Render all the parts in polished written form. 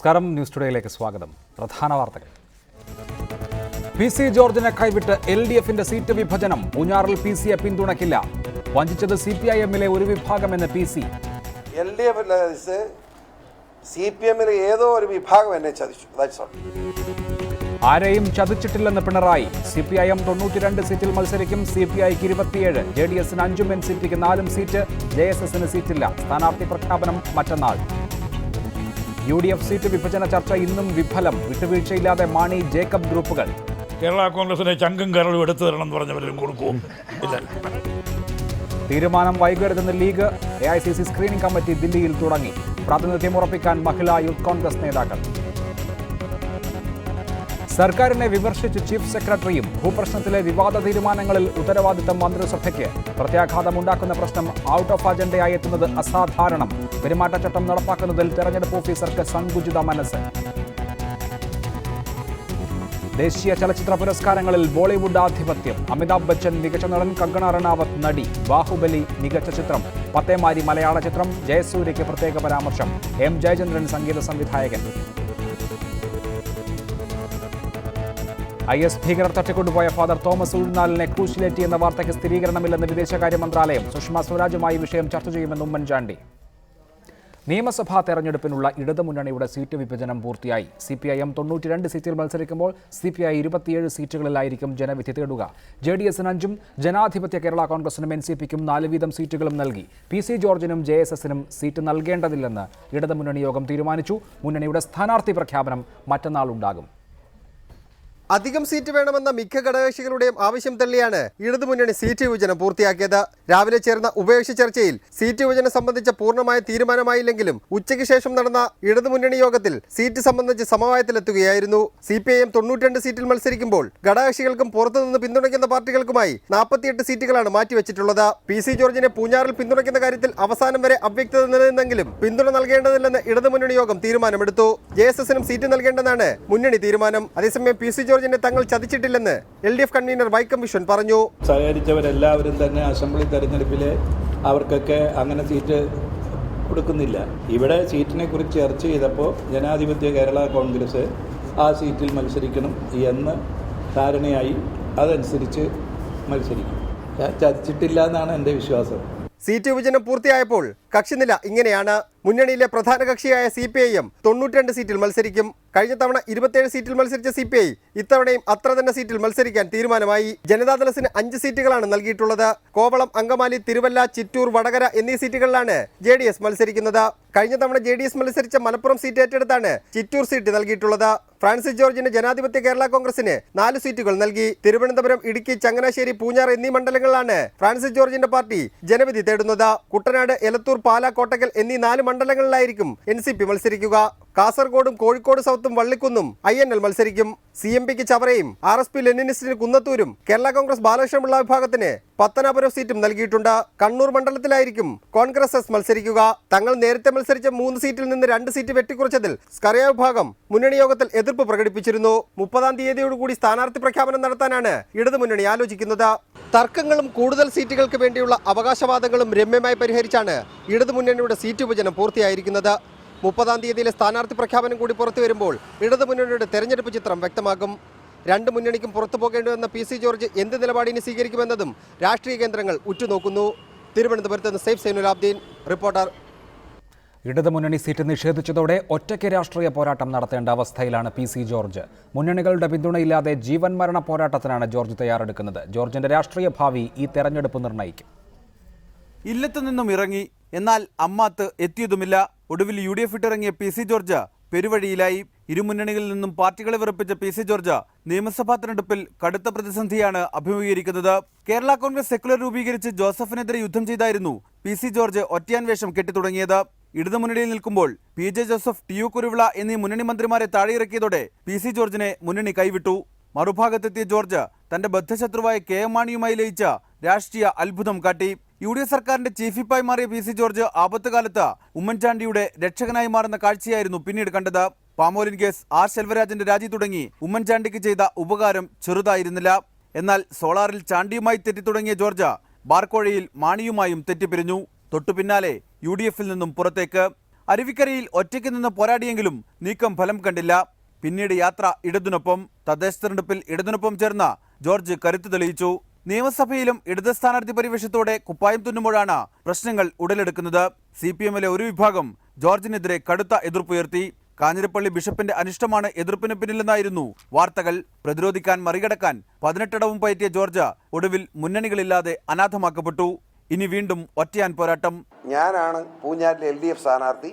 നമസ്കാരം, ന്യൂസ് ടുഡേയിലേക്ക് സ്വാഗതം. പ്രധാന വാർത്തകൾ. PC ജോർജിനെ കൈവിട്ട് LDFന്റെ സീറ്റ് വിഭജനം. പൂഞ്ഞാറിൽ PCയെ പിന്തുണയ്ക്കില്ല. വഞ്ചിച്ചത് CPIM-ലെ ഒരു വിഭാഗമെന്ന് PC. LDF CPM-ലെ ഏതോ ഒരു വിഭാഗം എന്നെ ചതിച്ചു. ആരെയും ചതിച്ചിട്ടില്ലെന്ന് പിണറായി. CPIM 92 സീറ്റിൽ മത്സരിക്കും. CPIക്ക് 27, JDS-ന് 5, NCPക്ക് 4 സീറ്റ്, JSS-ന് സീറ്റില്ല. സ്ഥാനാർത്ഥി പ്രഖ്യാപനം മറ്റന്നാൾ. UDF സീറ്റ് വിഭജന ചർച്ച ഇന്നും വിഫലം. വിട്ടുവീഴ്ചയില്ലാതെ മാണി ജേക്കബ് ഗ്രൂപ്പുകൾ. കേരള കോൺഗ്രസിനെ ചങ്കും കരളും എടുത്തു തരണം എന്ന് പറഞ്ഞവരും കൊടുക്കും. തീരുമാനം വൈകരുതെന്ന് ലീഗ്. AICC സ്ക്രീനിംഗ് കമ്മിറ്റി ദില്ലിയിൽ തുടങ്ങി. പ്രാതിനിധ്യം ഉറപ്പിക്കാൻ മഹിളാ യൂത്ത് കോൺഗ്രസ് നേതാക്കൾ. സർക്കാരിനെ വിമർശിച്ച് ചീഫ് സെക്രട്ടറിയും. ഭൂപ്രശ്നത്തിലെ വിവാദ തീരുമാനങ്ങളിൽ ഉത്തരവാദിത്തം മന്ത്രിസഭയ്ക്ക്. പ്രത്യാഘാതമുണ്ടാക്കുന്ന പ്രശ്നം ഔട്ട് ഓഫ് അജണ്ടയായി എത്തുന്നത് അസാധാരണം. പെരുമാറ്റച്ചട്ടം നടപ്പാക്കുന്നതിൽ തെരഞ്ഞെടുപ്പ് ഓഫീസർക്ക് സങ്കുചിത മനസ്സ്. ദേശീയ ചലച്ചിത്ര പുരസ്കാരങ്ങളിൽ ബോളിവുഡ് ആധിപത്യം. അമിതാഭ് ബച്ചൻ മികച്ച നടൻ, കങ്കണ റണാവത്ത് നടി. ബാഹുബലി മികച്ച ചിത്രം. പത്തേമാരി മലയാള ചിത്രം. ജയസൂര്യയ്ക്ക് പ്രത്യേക പരാമർശം. M ജയചന്ദ്രൻ സംഗീത സംവിധായകൻ. IS ഭീകരർ തട്ടിക്കൊണ്ടുപോയ ഫാദർ തോമസ് ഉഴുന്നാലിനെ ക്രൂശിലേറ്റിയെന്ന വാർത്തയ്ക്ക് സ്ഥിരീകരണമില്ലെന്ന് വിദേശകാര്യ മന്ത്രാലയം. സുഷമ സ്വരാജുമായി വിഷയം ചർച്ച ചെയ്യുമെന്ന് ഉമ്മൻചാണ്ടി. നിയമസഭാ തെരഞ്ഞെടുപ്പിനുള്ള ഇടതുമുന്നണിയുടെ സീറ്റ് വിഭജനം പൂർത്തിയായി. CPIM 92 സീറ്റിൽ മത്സരിക്കുമ്പോൾ CPI 27 സീറ്റുകളിലായിരിക്കും ജനവിധി തേടുക. JDS-ന് 5, ജനാധിപത്യ കേരള കോൺഗ്രസിനും NCPക്കും 4 വീതം സീറ്റുകളും നൽകി. PC ജോർജിനും JSS-നും സീറ്റ് നൽകേണ്ടതില്ലെന്ന് ഇടതുമുന്നണി യോഗം തീരുമാനിച്ചു. മുന്നണിയുടെ സ്ഥാനാർത്ഥി പ്രഖ്യാപനം മറ്റന്നാൾ ഉണ്ടാകും. അധികം സീറ്റ് വേണമെന്ന മിക്ക ഘടകകക്ഷികളുടെയും ആവശ്യം തള്ളിയാണ് ഇടതുമുന്നണി സീറ്റ് വിഭജനം പൂർത്തിയാക്കിയത്. രാവിലെ ചേർന്ന ഉഭയകക്ഷി ചർച്ചയിൽ സീറ്റ് വിഭജനം സംബന്ധിച്ച പൂർണ്ണമായ തീരുമാനമായില്ലെങ്കിലും ഉച്ചയ്ക്ക് ശേഷം നടന്ന ഇടതുമുന്നണി യോഗത്തിൽ സീറ്റ് സംബന്ധിച്ച് സമവായത്തിലെത്തുകയായിരുന്നു. CPIM 92 സീറ്റിൽ മത്സരിക്കുമ്പോൾ ഘടകകക്ഷികൾക്കും പുറത്തുനിന്ന് പിന്തുണയ്ക്കുന്ന പാർട്ടികൾക്കുമായി 48 സീറ്റുകളാണ് മാറ്റിവെച്ചിട്ടുള്ളത്. PC ജോർജിനെ പൂഞ്ഞാറിൽ പിന്തുണയ്ക്കുന്ന കാര്യത്തിൽ അവസാനം വരെ അവ്യക്തത നിലനിന്നെങ്കിലും പിന്തുണ നൽകേണ്ടതില്ലെന്ന് ഇടതുമുന്നണി യോഗം തീരുമാനമെടുത്തു. JSS-നും സീറ്റ് നൽകേണ്ടതാണ് മുന്നണി തീരുമാനം. അതേസമയം PC ജോർജിനെ തങ്ങൾ ചതിച്ചിട്ടില്ലെന്ന് LDF കൺവീനർ വൈക്കം വിശ്വൻ പറഞ്ഞു. സഹകരിച്ചവരെല്ലാവരും തന്നെ അസംബ്ലി തെരഞ്ഞെടുപ്പിൽ അവർക്കൊക്കെ അങ്ങനെ സീറ്റ് കൊടുക്കുന്നില്ല. ഇവിടെ സീറ്റിനെ കുറിച്ച് ചർച്ച ചെയ്തപ്പോൾ ജനാധിപത്യ കേരള കോൺഗ്രസ് ആ സീറ്റിൽ മത്സരിക്കണം എന്ന് ധാരണയായി. അതനുസരിച്ച് മത്സരിക്കും. ചതിച്ചിട്ടില്ല എന്നാണ് എൻ്റെ വിശ്വാസം. സീറ്റ് വിഭജനം പൂർത്തിയായപ്പോൾ കക്ഷിനില ഇങ്ങനെയാണ്. മുന്നണിയിലെ പ്രധാന കക്ഷിയായ CPIM 92 സീറ്റിൽ മത്സരിക്കും. കഴിഞ്ഞ തവണ 27 സീറ്റിൽ മത്സരിച്ച CPI ഇത്തവണയും അത്ര തന്നെ സീറ്റിൽ മത്സരിക്കാൻ തീരുമാനമായി. ജനതാദളത്തിന് 5 സീറ്റുകളാണ് നൽകിയിട്ടുള്ളത്. കോവളം, അങ്കമാലി, തിരുവല്ല, ചിറ്റൂർ, വടകര എന്നീ സീറ്റുകളിലാണ് JDS മത്സരിക്കുന്നത്. കഴിഞ്ഞ തവണ JDS മത്സരിച്ച മലപ്പുറം സീറ്റ് ഏറ്റെടുത്താണ് ചിറ്റൂർ സീറ്റ് നൽകിയിട്ടുള്ളത്. ഫ്രാൻസിസ് ജോർജിന് ജനാധിപത്യ കേരള കോൺഗ്രസിന് 4 സീറ്റുകൾ നൽകി. തിരുവനന്തപുരം, ഇടുക്കി, ചങ്ങനാശ്ശേരി, പൂഞ്ഞാർ എന്നീ മണ്ഡലങ്ങളിലാണ് ഫ്രാൻസിസ് ജോർജിന്റെ പാർട്ടി ജനവിധി തേടുന്നത്. കുട്ടനാട്, എലത്തൂർ, പാല, കോട്ടക്കൽ എന്നീ 4 മണ്ഡലങ്ങളിലായിരിക്കും NCP മത്സരിക്കുക. കാസർഗോഡും കോഴിക്കോട് സൗത്തും വള്ളിക്കുന്നും INL മത്സരിക്കും. CMPക്ക് ചവറയും RSP ലെനിനിസ്റ്റിന് കുന്നത്തൂരും കേരള കോൺഗ്രസ് ബാലകൃഷ്ണപിള്ള വിഭാഗത്തിന് പത്തനാപുരം സീറ്റും നൽകിയിട്ടുണ്ട്. കണ്ണൂർ മണ്ഡലത്തിലായിരിക്കും കോൺഗ്രസ് എസ് മത്സരിക്കുക. തങ്ങൾ നേരത്തെ മത്സരിച്ച 3 സീറ്റിൽ നിന്ന് 2 സീറ്റ് വെട്ടിക്കുറച്ചതിൽ സ്കറിയ വിഭാഗം മുന്നണി യോഗത്തിൽ എതിർപ്പ് പ്രകടിപ്പിച്ചിരുന്നു. 30-ാം തീയതിയോടുകൂടി സ്ഥാനാർത്ഥി പ്രഖ്യാപനം നടത്താനാണ് ഇടതുമുന്നണി ആലോചിക്കുന്നത്. തർക്കങ്ങളും കൂടുതൽ സീറ്റുകൾക്ക് വേണ്ടിയുള്ള അവകാശവാദങ്ങളും രമ്യമായി പരിഹരിച്ചാണ് ഇടതുമുന്നണിയുടെ സീറ്റ് വിഭജനം പൂർത്തിയായിരിക്കുന്നത്. 30-ാം തീയതിയിലെ സ്ഥാനാർത്ഥി പ്രഖ്യാപനം കൂടി പുറത്തു വരുമ്പോൾ ഇടതുമുന്നണിയുടെ തെരഞ്ഞെടുപ്പ് ചിത്രം വ്യക്തമാകും. 2 മുന്നണിക്കും പുറത്തു പോകേണ്ടുവെന്ന PC ജോർജ് എന്ത് നിലപാടിന് സ്വീകരിക്കുമെന്നതും രാഷ്ട്രീയ കേന്ദ്രങ്ങൾ ഉറ്റുനോക്കുന്നു. തിരുവനന്തപുരത്ത് നിന്ന് സൈഫ് സൈനുലാബ്ദീൻ, റിപ്പോർട്ടർ. ഇടതുമുന്നണി സീറ്റ് നിഷേധിച്ചതോടെ ഒറ്റയ്ക്ക് രാഷ്ട്രീയ പോരാട്ടം നടത്തേണ്ട അവസ്ഥയിലാണ് PC ജോർജ്. മുന്നണികളുടെ പിന്തുണയില്ലാതെ ജീവൻ മരണ പോരാട്ടത്തിനാണ് ജോർജ് തയ്യാറെടുക്കുന്നത്. ജോർജിന്റെ രാഷ്ട്രീയ ഭാവി ഈ തെരഞ്ഞെടുപ്പ് നിർണ്ണയിക്കും. ഇല്ലത്തു നിന്നും ഇറങ്ങി, എന്നാൽ അമ്മാത്ത് എത്തിയതുമില്ല. ഒടുവിൽ UDF ഇട്ടിറങ്ങിയ PC ജോർജ് പെരുവഴിയിലായി. ഇരുമുന്നണികളിൽ നിന്നും പാർട്ടികളെ വിറപ്പിച്ച PC ജോർജ് നിയമസഭാ തെരഞ്ഞെടുപ്പിൽ കടുത്ത പ്രതിസന്ധിയാണ് അഭിമുഖീകരിക്കുന്നത്. കേരള കോൺഗ്രസ് സെക്കുലർ രൂപീകരിച്ച് ജോസഫിനെതിരെ യുദ്ധം ചെയ്തായിരുന്നു PC ജോർജ് ഒറ്റയാൻ വേഷം കെട്ടിത്തുടങ്ങിയത്. ഇടതുമുന്നണിയിൽ നിൽക്കുമ്പോൾ PJ ജോസഫ്, TU കുരുവിള എന്നീ മുന്നണി മന്ത്രിമാരെ താഴെയിറക്കിയതോടെ PC ജോർജിനെ മുന്നണി കൈവിട്ടു. മറുഭാഗത്തെത്തിയ ജോർജ് തന്റെ ബദ്ധശത്രുവായ KM മാണിയുമായി ലയിച്ച രാഷ്ട്രീയ അത്ഭുതം കാട്ടി. UDF സർക്കാരിന്റെ ചീഫ് വിപ്പായി മാറിയ PC ജോർജ് ആപത്തുകാലത്ത് ഉമ്മൻചാണ്ടിയുടെ രക്ഷകനായി മാറുന്ന കാഴ്ചയായിരുന്നു പിന്നീട് കണ്ടത്. പാമോലിൻ കേസ്, R ശെൽവരാജന്റെ രാജി തുടങ്ങി ഉമ്മൻചാണ്ടിക്ക് ചെയ്ത ഉപകാരം ചെറുതായിരുന്നില്ല. എന്നാൽ സോളാറിൽ ചാണ്ടിയുമായി തെറ്റിത്തുടങ്ങിയ ജോർജ് ബാർക്കോഴയിൽ മാണിയുമായും തെറ്റിപ്പിരിഞ്ഞു. തൊട്ടു പിന്നാലെ UDF-ൽ നിന്നും പുറത്തേക്ക്. അരുവിക്കരയിൽ ഒറ്റയ്ക്ക് നിന്ന് പോരാടിയെങ്കിലും നീക്കം ഫലം കണ്ടില്ല. പിന്നീട് യാത്ര ഇടതിനൊപ്പം. തദ്ദേശ തെരഞ്ഞെടുപ്പിൽ ഇടതിനൊപ്പം ചേർന്ന ജോർജ് കരുത്ത് തെളിയിച്ചു. നിയമസഭയിലും ഇടത് സ്ഥാനാർത്ഥി പരിവേഷത്തോടെ കുപ്പായം തുന്നുമ്പോഴാണ് പ്രശ്നങ്ങൾ ഉടലെടുക്കുന്നത്. CPM-ലെ ഒരു വിഭാഗം ജോർജിനെതിരെ കടുത്ത എതിർപ്പുയർത്തി. കാഞ്ഞിരപ്പള്ളി ബിഷപ്പിന്റെ അനിഷ്ടമാണ് എതിർപ്പിന് പിന്നിലെന്നായിരുന്നു വാർത്തകൾ. പ്രതിരോധിക്കാൻ മറികടക്കാൻ 18 അടവും പയറ്റിയ ജോർജ് ഒടുവിൽ മുന്നണികളില്ലാതെ അനാഥമാക്കപ്പെട്ടു. ഇനി വീണ്ടും ഒറ്റയാൻ പോരാട്ടം. ഞാനാണ് പൂഞ്ഞാലിലെ LDF സ്ഥാനാർത്ഥി.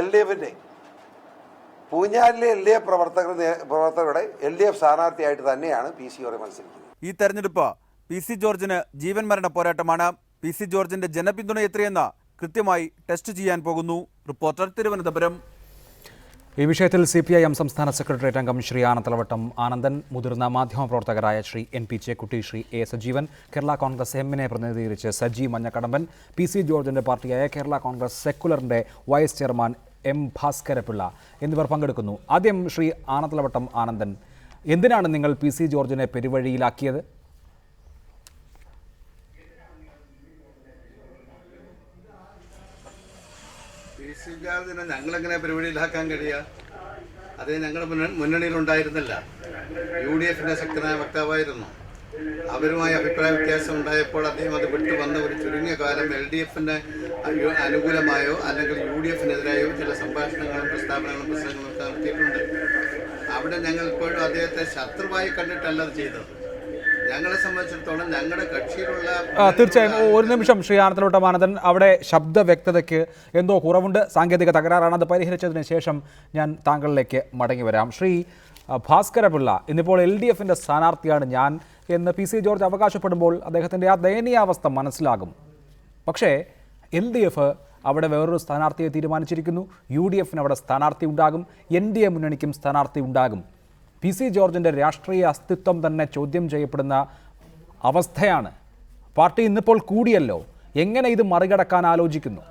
LDFന്റെ പൂഞ്ഞാലിലെ LDF പ്രവർത്തകരുടെ LDF സ്ഥാനാർത്ഥിയായിട്ട് തന്നെയാണ് PC ജോർജ് മത്സരിക്കുന്നത്. ഈ തെരഞ്ഞെടുപ്പ് PC ജോർജിന് ജീവൻ മരണ പോരാട്ടമാണ്. PC ജോർജിന്റെ ജനപിന്തുണ എത്രയെന്ന് കൃത്യമായി ടെസ്റ്റ് ചെയ്യാൻ പോകുന്നു. റിപ്പോർട്ടർ, തിരുവനന്തപുരം. ഈ വിഷയത്തിൽ CPIM സംസ്ഥാന സെക്രട്ടേറിയറ്റ് അംഗം ശ്രീ ആനത്തലവട്ടം ആനന്ദൻ, മുതിർന്ന മാധ്യമപ്രവർത്തകരായ ശ്രീ NP ചേക്കുട്ടി, ശ്രീ A സജീവൻ, കേരള കോൺഗ്രസ് എമ്മിനെ പ്രതിനിധീകരിച്ച് സജി മഞ്ഞക്കടമ്പൻ, PC ജോർജിന്റെ പാർട്ടിയായ കേരള കോൺഗ്രസ് സെക്കുലറിന്റെ വൈസ് ചെയർമാൻ M ഭാസ്കരപിള്ള എന്നിവർ പങ്കെടുക്കുന്നു. ആദ്യം ശ്രീ ആനത്തലവട്ടം ആനന്ദൻ, എന്തിനാണ് നിങ്ങൾ PC ജോർജിനെ പെരുവഴിയിലാക്കിയത്? ഞങ്ങളെങ്ങനെ പരിപാടിയിലാക്കാൻ കഴിയുക? അത് ഞങ്ങളുടെ മുന്നണിയിലുണ്ടായിരുന്നില്ല. UDFന്റെ ശക്തനായ വക്താവായിരുന്നു. അവരുമായി അഭിപ്രായ വ്യത്യാസം ഉണ്ടായപ്പോൾ അദ്ദേഹം അത് വിട്ടു വന്ന ഒരു ചുരുങ്ങിയ കാലം LDFന് അനുകൂലമായോ അല്ലെങ്കിൽ UDFനെതിരായോ ചില സംഭാഷണങ്ങളും പ്രസ്താവനകളും പ്രസംഗങ്ങളും നടത്തിയിട്ടുണ്ട്. അവിടെ ഞങ്ങൾ ഇപ്പോഴും അദ്ദേഹത്തെ ശത്രുവായി കണ്ടിട്ടല്ല അത് ചെയ്തത്. ഞങ്ങളെ സംബന്ധിച്ചിടത്തോളം ഞങ്ങളുടെ കക്ഷിയിലുള്ള തീർച്ചയായും ഒരു നിമിഷം ശ്രീ ആനത്തലവട്ടം ആനന്ദൻ, അവിടെ ശബ്ദ വ്യക്തതയ്ക്ക് എന്തോ കുറവുണ്ട്, സാങ്കേതിക തകരാറാണ്. അത് പരിഹരിച്ചതിന് ശേഷം ഞാൻ താങ്കളിലേക്ക് മടങ്ങി വരാം. ശ്രീ ഭാസ്കരപിള്ള, ഇന്നിപ്പോൾ LDFന്റെ സ്ഥാനാർത്ഥിയാണ് ഞാൻ എന്ന് PC ജോർജ് അവകാശപ്പെടുമ്പോൾ അദ്ദേഹത്തിൻ്റെ ആ ദയനീയാവസ്ഥ മനസ്സിലാകും. പക്ഷേ LDF അവിടെ വേറൊരു സ്ഥാനാർത്ഥിയെ തീരുമാനിച്ചിരിക്കുന്നു. UDFന് അവിടെ സ്ഥാനാർത്ഥി ഉണ്ടാകും. NDA മുന്നണിക്കും സ്ഥാനാർത്ഥി ഉണ്ടാകും. PC ജോർജിൻ്റെ രാഷ്ട്രീയ അസ്തിത്വം തന്നെ ചോദ്യം ചെയ്യപ്പെടുന്ന അവസ്ഥയാണ്. പാർട്ടി ഇന്നിപ്പോൾ കൂടിയല്ലോ, എങ്ങനെ ഇത് മറികടക്കാൻ ആലോചിക്കുന്നു?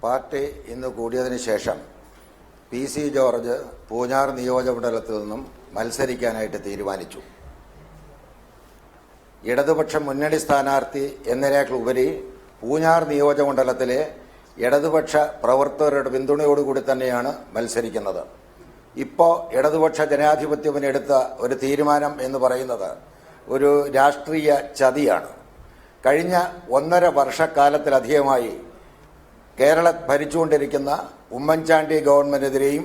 പാർട്ടി ഇന്ന് കൂടിയതിന് ശേഷം PC ജോർജ് പൂഞ്ഞാർ നിയോജകമണ്ഡലത്തിൽ നിന്നും മത്സരിക്കാനായിട്ട് തീരുമാനിച്ചു. ഇടതുപക്ഷ മുന്നണി സ്ഥാനാർത്ഥി എന്നതിനേക്കാളുപരി പൂഞ്ഞാർ നിയോജകമണ്ഡലത്തിലെ ഇടതുപക്ഷ പ്രവർത്തകരുടെ പിന്തുണയോടുകൂടി തന്നെയാണ് മത്സരിക്കുന്നത്. ഇപ്പോൾ ഇടതുപക്ഷ ജനാധിപത്യ മുന്നണി എടുത്ത ഒരു തീരുമാനം എന്ന് പറയുന്നത് ഒരു രാഷ്ട്രീയ ചതിയാണ്. കഴിഞ്ഞ 1.5 വർഷക്കാലത്തിലധികമായി കേരളം ഭരിച്ചുകൊണ്ടിരിക്കുന്ന ഉമ്മൻചാണ്ടി ഗവൺമെന്റിനെതിരെയും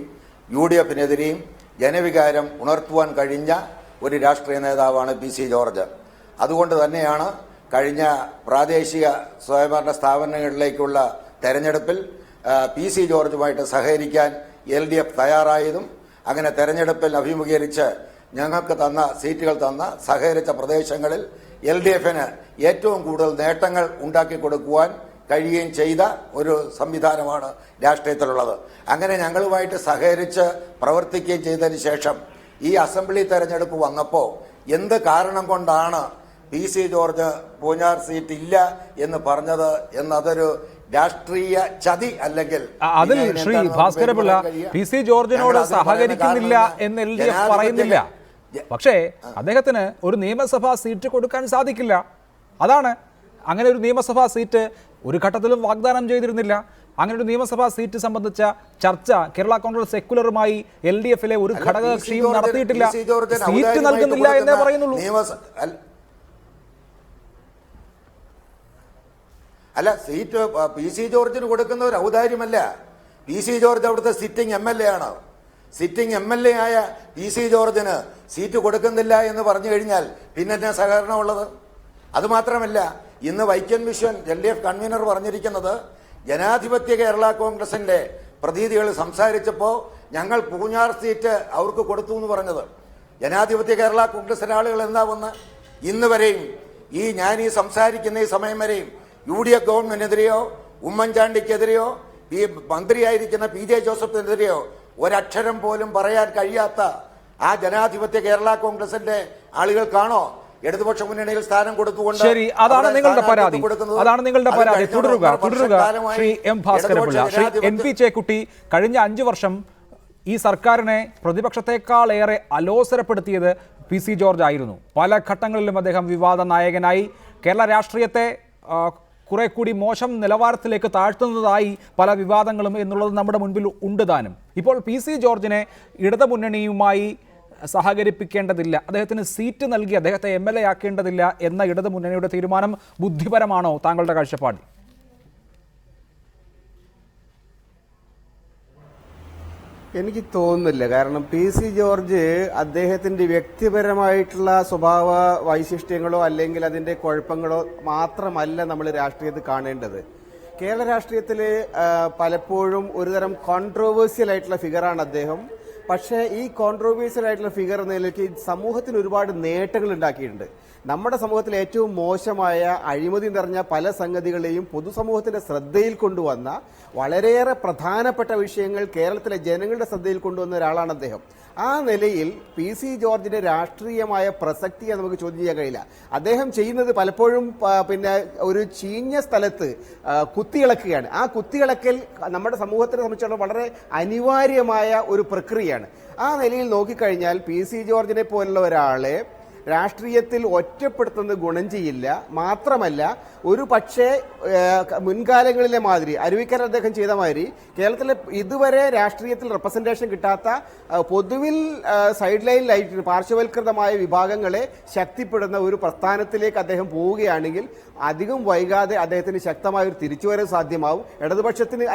UDFനെതിരെയും ജനവികാരം ഉണർത്തുവാൻ കഴിഞ്ഞ ഒരു രാഷ്ട്രീയ നേതാവാണ് PC ജോർജ്. അതുകൊണ്ട് തന്നെയാണ് കഴിഞ്ഞ പ്രാദേശിക സ്വയംഭരണ സ്ഥാപനങ്ങളിലേക്കുള്ള തെരഞ്ഞെടുപ്പിൽ PC ജോർജുമായിട്ട് സഹകരിക്കാൻ LDF തയ്യാറായതും അങ്ങനെ തെരഞ്ഞെടുപ്പിൽ അഭിമുഖീകരിച്ച് ഞങ്ങൾക്ക് സീറ്റുകൾ തന്ന സഹകരിച്ച പ്രദേശങ്ങളിൽ LDFന് ഏറ്റവും കൂടുതൽ നേട്ടങ്ങൾ ഉണ്ടാക്കി കൊടുക്കുവാൻ കഴിയുകയും ചെയ്ത ഒരു സംവിധാനമാണ് രാഷ്ട്രീയത്തിലുള്ളത്. അങ്ങനെ ഞങ്ങളുമായിട്ട് സഹകരിച്ച് പ്രവർത്തിക്കുകയും ചെയ്തതിന് ശേഷം ഈ അസംബ്ലി തെരഞ്ഞെടുപ്പ് വന്നപ്പോൾ എന്ത് കാരണം കൊണ്ടാണ് PC ജോർജ് പൂഞ്ഞാർ സീറ്റ് ഇല്ല എന്ന് പറഞ്ഞത് എന്നതൊരു രാഷ്ട്രീയ ചതി അല്ലെങ്കിൽ അതിൽ ശ്രീ ഭാസ്കരപിള്ള PC ജോർജിനോട് സഹകരിക്കുന്നില്ല എന്ന് LDF പറയുന്നില്ല. പക്ഷേ അദ്ദേഹത്തിന് ഒരു നിയമസഭാ സീറ്റ് കൊടുക്കാൻ സാധിക്കില്ല. അതാണ്, അങ്ങനെ ഒരു നിയമസഭാ സീറ്റ് ഒരു ഘട്ടത്തിലും വാഗ്ദാനം ചെയ്തിരുന്നില്ല. അങ്ങനെ ഒരു നിയമസഭാ സീറ്റ് സംബന്ധിച്ച ചർച്ച കേരള കോൺഗ്രസ് സെക്കുലറുമായി LDFലെ ഒരു ഘടകകക്ഷിയും നടത്തിയിട്ടില്ല. സീറ്റ് നൽകുന്നില്ല എന്നേ പറയുന്നുള്ളൂ. അല്ല, സീറ്റ് PC ജോർജിന് കൊടുക്കുന്ന ഒരു ഔദാര്യമല്ല. PC ജോർജ് അവിടുത്തെ സിറ്റിംഗ് MLA ആണ്. സിറ്റിംഗ് MLA ആയ PC ജോർജിന് സീറ്റ് കൊടുക്കുന്നില്ല എന്ന് പറഞ്ഞു കഴിഞ്ഞാൽ പിന്നെ എന്നാ സഹകരണമുള്ളത്? അതുമാത്രമല്ല, ഇന്ന് വൈക്കം വിശ്വൻ LDF കൺവീനർ പറഞ്ഞിരിക്കുന്നത് ജനാധിപത്യ കേരള കോൺഗ്രസിന്റെ പ്രതിനിധികൾ സംസാരിച്ചപ്പോൾ ഞങ്ങൾ പൂഞ്ഞാർ സീറ്റ് അവർക്ക് കൊടുത്തു എന്ന് പറഞ്ഞത്. ജനാധിപത്യ കേരള കോൺഗ്രസിന്റെ ആളുകൾ എന്താ വന്ന് ഇന്ന് വരെയും ഞാൻ ഈ സംസാരിക്കുന്ന ഈ സമയം വരെയും UDF ഗവൺമെന്റിനെതിരെയോ ഉമ്മൻചാണ്ടിക്കെതിരെയോ ഈ മന്ത്രിയായിരിക്കുന്ന PJ ജോസഫിനെതിരെയോ ഒരക്ഷരം പോലും പറയാൻ കഴിയാത്ത ആ ജനാധിപത്യ കേരള കോൺഗ്രസിന്റെ ആളുകൾക്കാണോ ഇടതുപക്ഷ മുന്നണിയിൽ സ്ഥാനം കൊടുത്തുകൊണ്ട്? ശരി, അതാണ് നിങ്ങളുടെ പരാതി. അതാണ് നിങ്ങളുടെ പരാതി. തുടരുക ശ്രീ M ഭാസ്കരപിള്ള. ശ്രീ NP ചേക്കുട്ടി, കഴിഞ്ഞ 5 വർഷം ഈ സർക്കാരിനെ പ്രതിപക്ഷത്തെക്കാളേറെ അലോസരപ്പെടുത്തിയത് PC ജോർജ് ആയിരുന്നു. പല ഘട്ടങ്ങളിലും അദ്ദേഹം വിവാദ നായകനായി കേരള രാഷ്ട്രീയത്തെ കുറെ കൂടി മോശം നിലവാരത്തിലേക്ക് താഴ്ത്തുന്നതായി പല വിവാദങ്ങളും എന്നുള്ളത് നമ്മുടെ മുൻപിൽ ഉണ്ട് താനും. ഇപ്പോൾ PC ജോർജിനെ ഇടതുമുന്നണിയുമായി സഹകരിപ്പിക്കേണ്ടതില്ല, അദ്ദേഹത്തിന് സീറ്റ് നൽകി അദ്ദേഹത്തെ MLA ആക്കേണ്ടതില്ല എന്ന ഇടതുമുന്നണിയുടെ തീരുമാനം ബുദ്ധിപരമാണോ താങ്കളുടെ കാഴ്ചപ്പാടിൽ? എനിക്ക് തോന്നുന്നില്ല. കാരണം PC ജോർജ് അദ്ദേഹത്തിന്റെ വ്യക്തിപരമായിട്ടുള്ള സ്വഭാവ വൈശിഷ്ട്യങ്ങളോ അല്ലെങ്കിൽ അതിന്റെ കുഴപ്പങ്ങളോ മാത്രമല്ല നമ്മൾ രാഷ്ട്രീയത്തിൽ കാണേണ്ടത്. കേരള രാഷ്ട്രീയത്തിൽ പലപ്പോഴും ഒരുതരം കോൺട്രോവേഴ്സ്യൽ ആയിട്ടുള്ള ഫിഗറാണ് അദ്ദേഹം. പക്ഷേ ഈ കോൺട്രോവേഴ്സ്യൽ ആയിട്ടുള്ള ഫിഗർ എന്ന നിലയ്ക്ക് സമൂഹത്തിന് ഒരുപാട് നേട്ടങ്ങൾ ഉണ്ടാക്കിയിട്ടുണ്ട്. നമ്മുടെ സമൂഹത്തിൽ ഏറ്റവും മോശമായ അഴിമതി നിറഞ്ഞ പല സംഗതികളെയും പൊതുസമൂഹത്തിന്റെ ശ്രദ്ധയിൽ കൊണ്ടുവന്ന വളരെയേറെ പ്രധാനപ്പെട്ട വിഷയങ്ങൾ കേരളത്തിലെ ജനങ്ങളുടെ ശ്രദ്ധയിൽ കൊണ്ടുവന്ന ഒരാളാണ് അദ്ദേഹം. ആ നിലയിൽ PC ജോർജിന്റെ രാഷ്ട്രീയമായ പ്രസക്തിയെ നമുക്ക് ചോദ്യം ചെയ്യാൻ കഴിയില്ല. അദ്ദേഹം ചെയ്യുന്നത് പലപ്പോഴും പിന്നെ ഒരു ചീഞ്ഞ സ്ഥലത്ത് കുത്തിയിളക്കുകയാണ്. ആ കുത്തിയിളക്കൽ നമ്മുടെ സമൂഹത്തിനെ സംബന്ധിച്ചിടത്തോളം വളരെ അനിവാര്യമായ ഒരു പ്രക്രിയയാണ്. ആ നിലയിൽ നോക്കിക്കഴിഞ്ഞാൽ PC ജോർജിനെ പോലുള്ള ഒരാളെ രാഷ്ട്രീയത്തിൽ ഒറ്റപ്പെടുത്തുന്നത് ഗുണം ചെയ്യില്ല. മാത്രമല്ല, ഒരു പക്ഷേ മുൻകാലങ്ങളിലെ മാതിരി അരുവിക്കര അദ്ദേഹം ചെയ്ത മാതിരി കേരളത്തിലെ ഇതുവരെ രാഷ്ട്രീയത്തിൽ റെപ്രസെന്റേഷൻ കിട്ടാത്ത പൊതുവിൽ സൈഡ് ലൈനിലായിട്ട് പാർശ്വവൽകൃതമായ വിഭാഗങ്ങളെ ശക്തിപ്പെടുന്ന ഒരു പ്രസ്ഥാനത്തിലേക്ക് അദ്ദേഹം പോവുകയാണെങ്കിൽ അധികം വൈകാതെ അദ്ദേഹത്തിന് ശക്തമായ ഒരു തിരിച്ചുവരവ് സാധ്യമാവും. ഇടതുപക്ഷത്തിന്